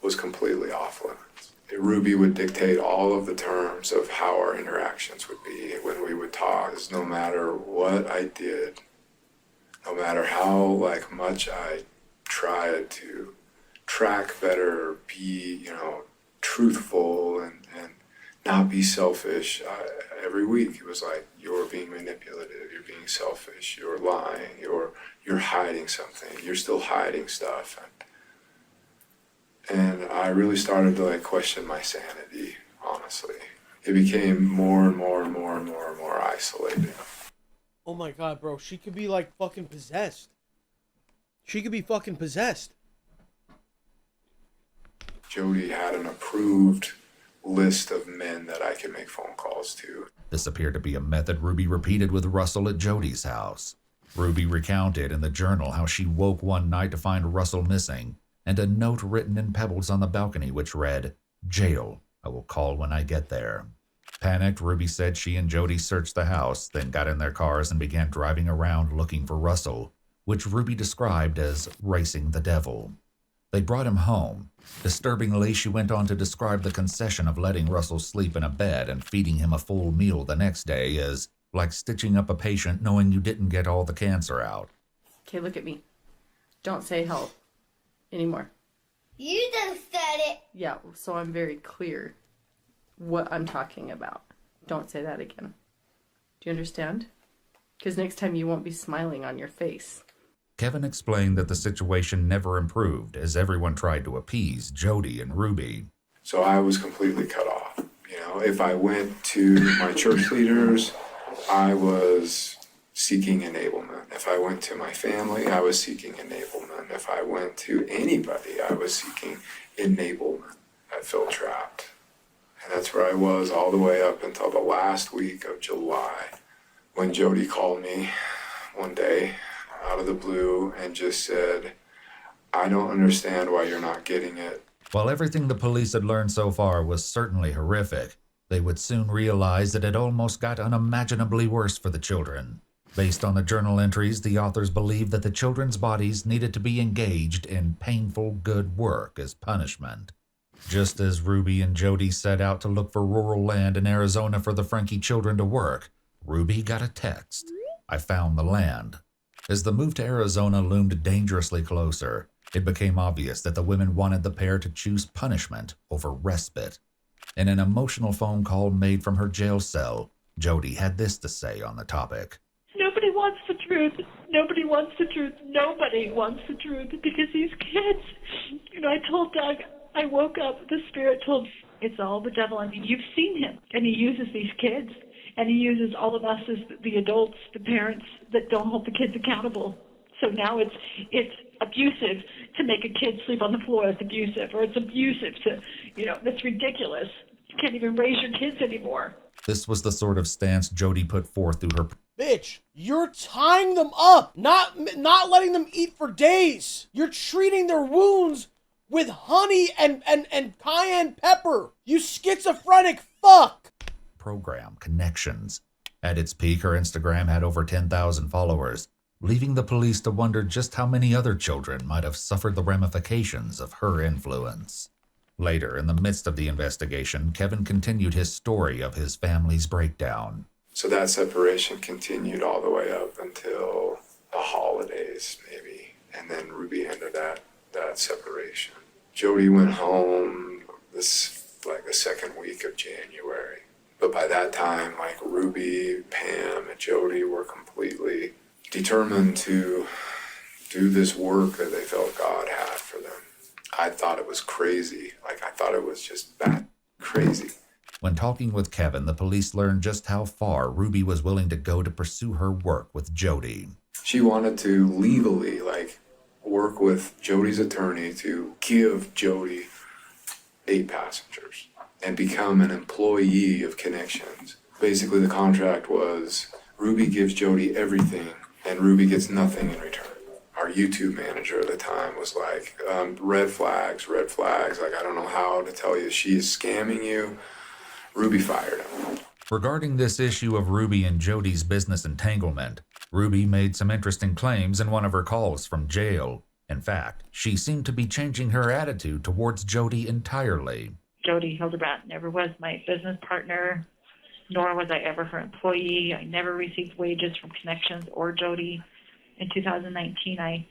was completely off limits. Ruby would dictate all of the terms of how our interactions would be when we would talk. No matter what I did, no matter how much I tried to track better, be truthful and not be selfish, every week it was like, you're being manipulative, you're being selfish, you're lying, you're hiding something, you're still hiding stuff. And I really started to question my sanity, honestly. It became more and more and more and more and more isolating. Oh my god, bro, she could be fucking possessed. She could be fucking possessed. Jody had an approved list of men that I could make phone calls to. This appeared to be a method Ruby repeated with Russell at Jody's house. Ruby recounted in the journal how she woke one night to find Russell missing, and a note written in pebbles on the balcony which read, "Jail, I will call when I get there. Panicked, Ruby said she and Jody searched the house, then got in their cars and began driving around looking for Russell, which Ruby described as racing the devil. They brought him home. Disturbingly, she went on to describe the concession of letting Russell sleep in a bed and feeding him a full meal the next day as like stitching up a patient knowing you didn't get all the cancer out. Okay, look at me. Don't say help anymore. You just said it. Yeah, so I'm very clear what I'm talking about. Don't say that again. Do you understand? Because next time you won't be smiling on your face. Kevin explained that the situation never improved as everyone tried to appease Jody and Ruby. So I was completely cut off. You know, if I went to my church leaders, I was seeking enablement. If I went to my family, I was seeking enablement. If I went to anybody, I was seeking enablement. I felt trapped. And that's where I was all the way up until the last week of July, when Jody called me one day out of the blue and just said, I don't understand why you're not getting it. While everything the police had learned so far was certainly horrific, they would soon realize that it almost got unimaginably worse for the children. Based on the journal entries, the authors believed that the children's bodies needed to be engaged in painful good work as punishment. Just as Ruby and Jody set out to look for rural land in Arizona for the Frankie children to work, Ruby got a text. I found the land. As the move to Arizona loomed dangerously closer, it became obvious that the women wanted the pair to choose punishment over respite. In an emotional phone call made from her jail cell, Jody had this to say on the topic. Nobody wants the truth. Nobody wants the truth. Nobody wants the truth because these kids, I told Doug, I woke up, the spirit told me, it's all the devil. I mean, you've seen him, and he uses these kids, and he uses all of us as the adults, the parents that don't hold the kids accountable. So now it's abusive to make a kid sleep on the floor. It's abusive, or it's abusive to, that's ridiculous. You can't even raise your kids anymore. This was the sort of stance Jody put forth through her. Bitch, you're tying them up, not letting them eat for days. You're treating their wounds with honey and cayenne pepper. You schizophrenic fuck. Program Connections. At its peak, her Instagram had over 10,000 followers, leaving the police to wonder just how many other children might have suffered the ramifications of her influence. Later, in the midst of the investigation, Kevin continued his story of his family's breakdown. So that separation continued all the way up until the holidays, maybe. And then Ruby ended that separation. Jody went home the second week of January. But by that time, Ruby, Pam, and Jody were completely determined to do this work that they felt God had for them. I thought it was crazy. I thought it was just that crazy. When talking with Kevin, the police learned just how far Ruby was willing to go to pursue her work with Jody. She wanted to legally, work with Jody's attorney to give Jody 8 passengers and become an employee of Connections. Basically, the contract was Ruby gives Jody everything and Ruby gets nothing in return. Our YouTube manager at the time was like, red flags. I don't know how to tell you. She is scamming you. Ruby fired him. Regarding this issue of Ruby and Jody's business entanglement, Ruby made some interesting claims in one of her calls from jail. In fact, she seemed to be changing her attitude towards Jody entirely. Jody Hildebrandt never was my business partner, nor was I ever her employee. I never received wages from Connections or Jody. In 2019, I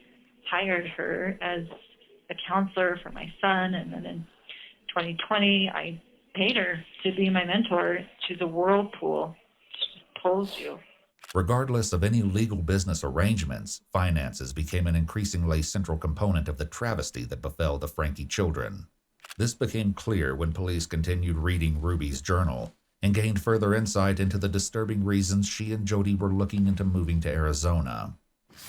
hired her as a counselor for my son, and then in 2020, I paid her to be my mentor. She's a whirlpool. She just pulls you. Regardless of any legal business arrangements, finances became an increasingly central component of the travesty that befell the Frankie children. This became clear when police continued reading Ruby's journal and gained further insight into the disturbing reasons she and Jody were looking into moving to Arizona.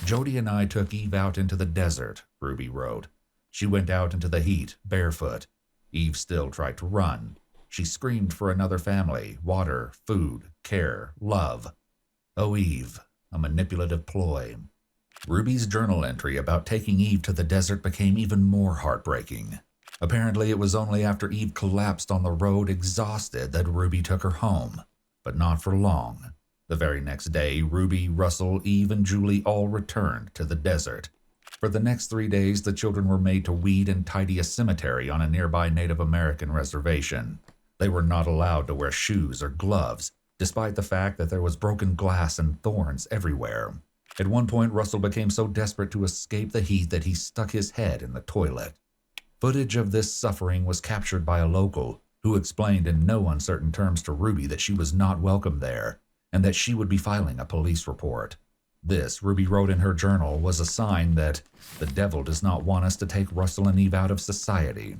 Jody and I took Eve out into the desert, Ruby wrote. She went out into the heat, barefoot. Eve still tried to run. She screamed for another family, water, food, care, love. Oh, Eve, a manipulative ploy. Ruby's journal entry about taking Eve to the desert became even more heartbreaking. Apparently, it was only after Eve collapsed on the road exhausted that Ruby took her home, but not for long. The very next day, Ruby, Russell, Eve, and Julie all returned to the desert. For the next 3 days, the children were made to weed and tidy a cemetery on a nearby Native American reservation. They were not allowed to wear shoes or gloves, despite the fact that there was broken glass and thorns everywhere. At one point, Russell became so desperate to escape the heat that he stuck his head in the toilet. Footage of this suffering was captured by a local, who explained in no uncertain terms to Ruby that she was not welcome there, and that she would be filing a police report. This, Ruby wrote in her journal, was a sign that the devil does not want us to take Russell and Eve out of society.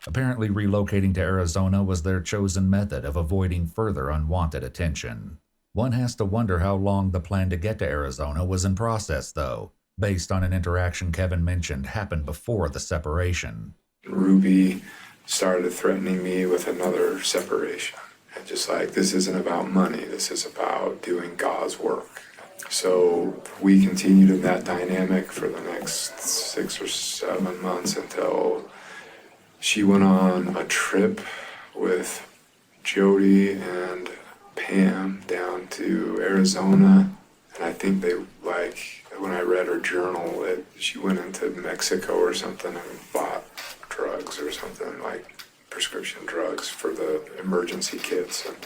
Apparently, relocating to Arizona was their chosen method of avoiding further unwanted attention. One has to wonder how long the plan to get to Arizona was in process, though, based on an interaction Kevin mentioned happened before the separation. Ruby started threatening me with another separation. And just like, this isn't about money, this is about doing God's work. So we continued in that dynamic for the next 6 or 7 months until she went on a trip with Jody and Pam down to Arizona. And I think they, like, when I read her journal, that she went into Mexico or something and bought drugs or something, like prescription drugs for the emergency kits. And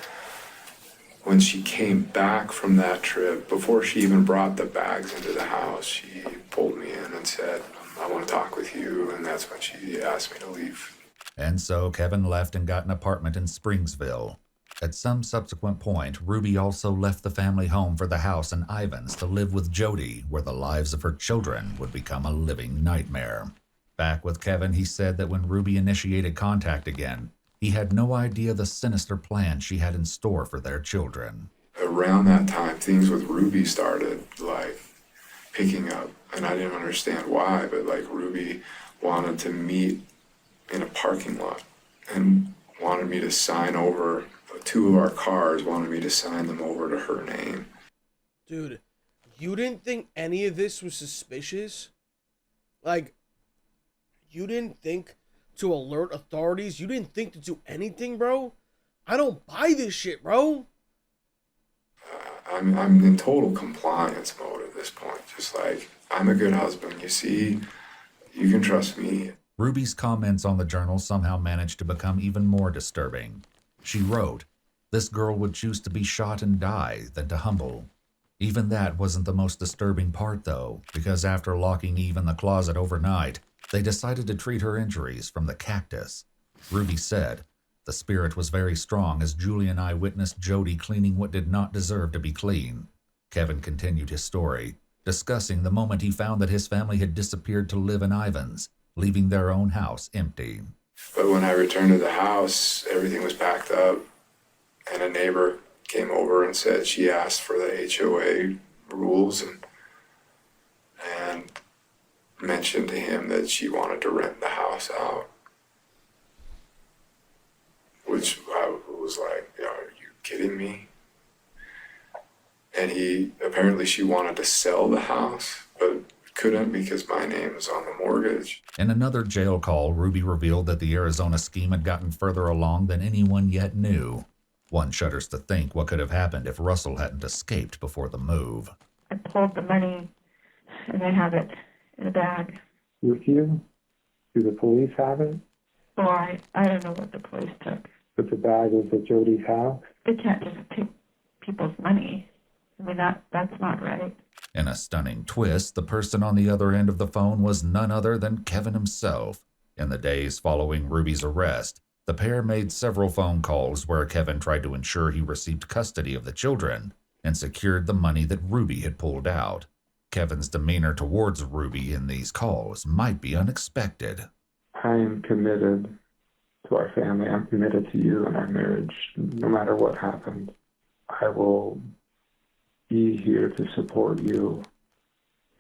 when she came back from that trip, before she even brought the bags into the house, she pulled me in and said, "I want to talk with you," and that's when she asked me to leave. And so Kevin left and got an apartment in Springsville. At some subsequent point, Ruby also left the family home for the house in Ivans to live with Jody, where the lives of her children would become a living nightmare. Back with Kevin, he said that when Ruby initiated contact again, he had no idea the sinister plan she had in store for their children. Around that time, things with Ruby started, like, picking up, and I didn't understand why, but, like, Ruby wanted to meet in a parking lot and wanted me to sign over 2 of our cars, wanted me to sign them over to her name. Dude, you didn't think any of this was suspicious? Like, you didn't think to alert authorities? You didn't think to do anything, bro? I don't buy this shit, bro. I'm in total compliance mode at this point. Just like, I'm a good husband, you see, you can trust me. Ruby's comments on the journal somehow managed to become even more disturbing. She wrote, "This girl would choose to be shot and die than to humble." Even that wasn't the most disturbing part, though, because after locking Eve in the closet overnight, they decided to treat her injuries from the cactus. Ruby said, "The spirit was very strong as Julie and I witnessed Jody cleaning what did not deserve to be clean." Kevin continued his story, discussing the moment he found that his family had disappeared to live in Ivans, leaving their own house empty. But when I returned to the house, everything was packed up, and a neighbor came over and said she asked for the HOA rules and mentioned to him that she wanted to rent the house out. Which I was like, "Are you kidding me?" And apparently she wanted to sell the house, but couldn't because my name is on the mortgage. In another jail call, Ruby revealed that the Arizona scheme had gotten further along than anyone yet knew. One shudders to think what could have happened if Russell hadn't escaped before the move. I pulled the money, and I have it in a bag. With you? Do the police have it? Well, I don't know what the police took. But the bag is at Jody's house? They can't just take people's money. I mean, that's not right. In a stunning twist, the person on the other end of the phone was none other than Kevin himself. In the days following Ruby's arrest, the pair made several phone calls where Kevin tried to ensure he received custody of the children and secured the money that Ruby had pulled out. Kevin's demeanor towards Ruby in these calls might be unexpected. I am committed to our family. I'm committed to you and our marriage. No matter what happens, I will be here to support you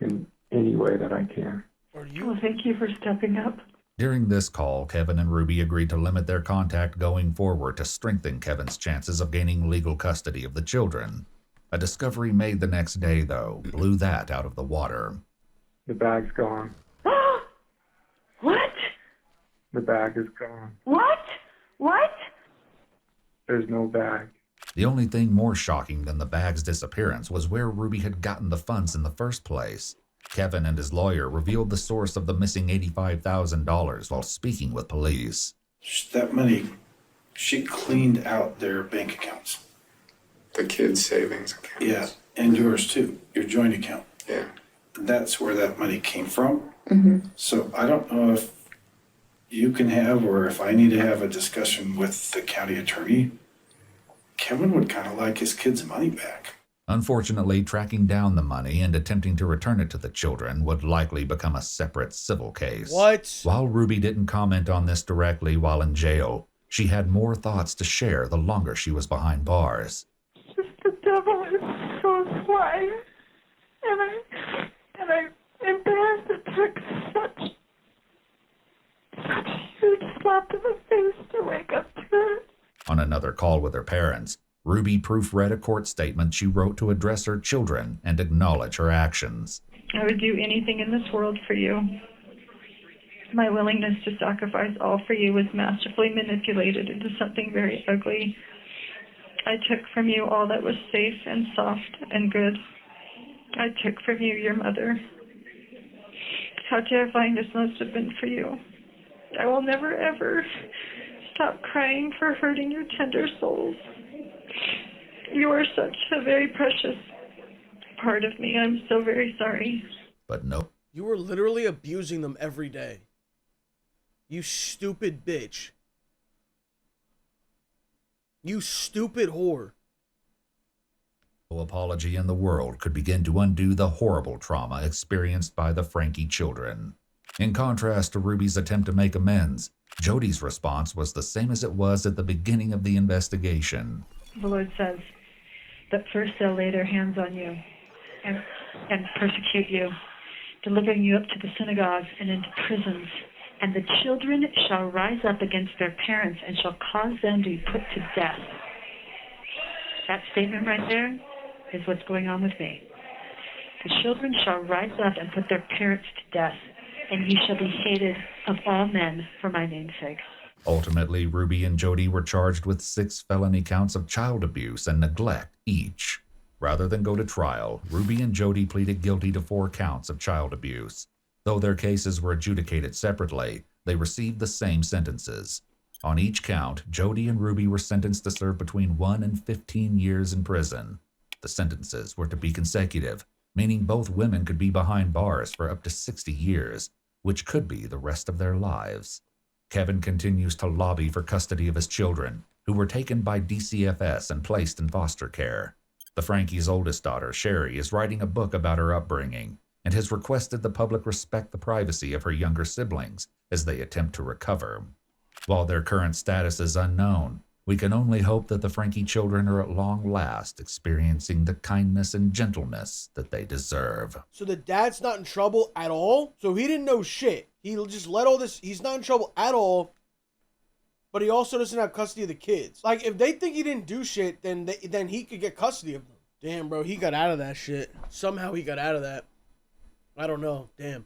in any way that I can. Well, thank you for stepping up. During this call, Kevin and Ruby agreed to limit their contact going forward to strengthen Kevin's chances of gaining legal custody of the children. A discovery made the next day, though, blew that out of the water. The bag's gone. What? The bag is gone. What? What? There's no bag. The only thing more shocking than the bag's disappearance was where Ruby had gotten the funds in the first place. Kevin and his lawyer revealed the source of the missing $85,000 while speaking with police. That money, she cleaned out their bank accounts. The kids' savings account. Yeah, and yours too, your joint account. Yeah. That's where that money came from. Mm-hmm. So I don't know if you can have, or if I need to have a discussion with the county attorney. Kevin would kind of like his kids' money back. Unfortunately, tracking down the money and attempting to return it to the children would likely become a separate civil case. What? While Ruby didn't comment on this directly while in jail, she had more thoughts to share the longer she was behind bars. The devil is so sly, and I'm embarrassed it took such a huge slap to the face to wake up to it. On another call with her parents, Ruby proofread a court statement she wrote to address her children and acknowledge her actions. I would do anything in this world for you. My willingness to sacrifice all for you was masterfully manipulated into something very ugly. I took from you all that was safe and soft and good. I took from you your mother. How terrifying this must have been for you. I will never, ever stop crying for hurting your tender souls. You are such a very precious part of me. I'm so very sorry. But no. You were literally abusing them every day. You stupid bitch. You stupid whore. No apology in the world could begin to undo the horrible trauma experienced by the Frankie children. In contrast to Ruby's attempt to make amends, Jody's response was the same as it was at the beginning of the investigation. The Lord says that first they'll lay their hands on you and persecute you, delivering you up to the synagogues and into prisons. And the children shall rise up against their parents and shall cause them to be put to death. That statement right there is what's going on with me. The children shall rise up and put their parents to death, and ye shall be hated of all men for my name's sake. Ultimately, Ruby and Jody were charged with 6 felony counts of child abuse and neglect each. Rather than go to trial, Ruby and Jody pleaded guilty to 4 counts of child abuse. Though their cases were adjudicated separately, they received the same sentences. On each count, Jody and Ruby were sentenced to serve between 1 and 15 years in prison. The sentences were to be consecutive, meaning both women could be behind bars for up to 60 years, which could be the rest of their lives. Kevin continues to lobby for custody of his children, who were taken by DCFS and placed in foster care. The Frankie's oldest daughter, Sherry, is writing a book about her upbringing, and has requested the public respect the privacy of her younger siblings as they attempt to recover. While their current status is unknown, we can only hope that the Frankie children are at long last experiencing the kindness and gentleness that they deserve. So the dad's not in trouble at all? So he didn't know shit. He just let all this, he's not in trouble at all, but he also doesn't have custody of the kids. Like, if they think he didn't do shit, then he could get custody of them. Damn, bro, he got out of that shit. Somehow he got out of that. I don't know. Damn.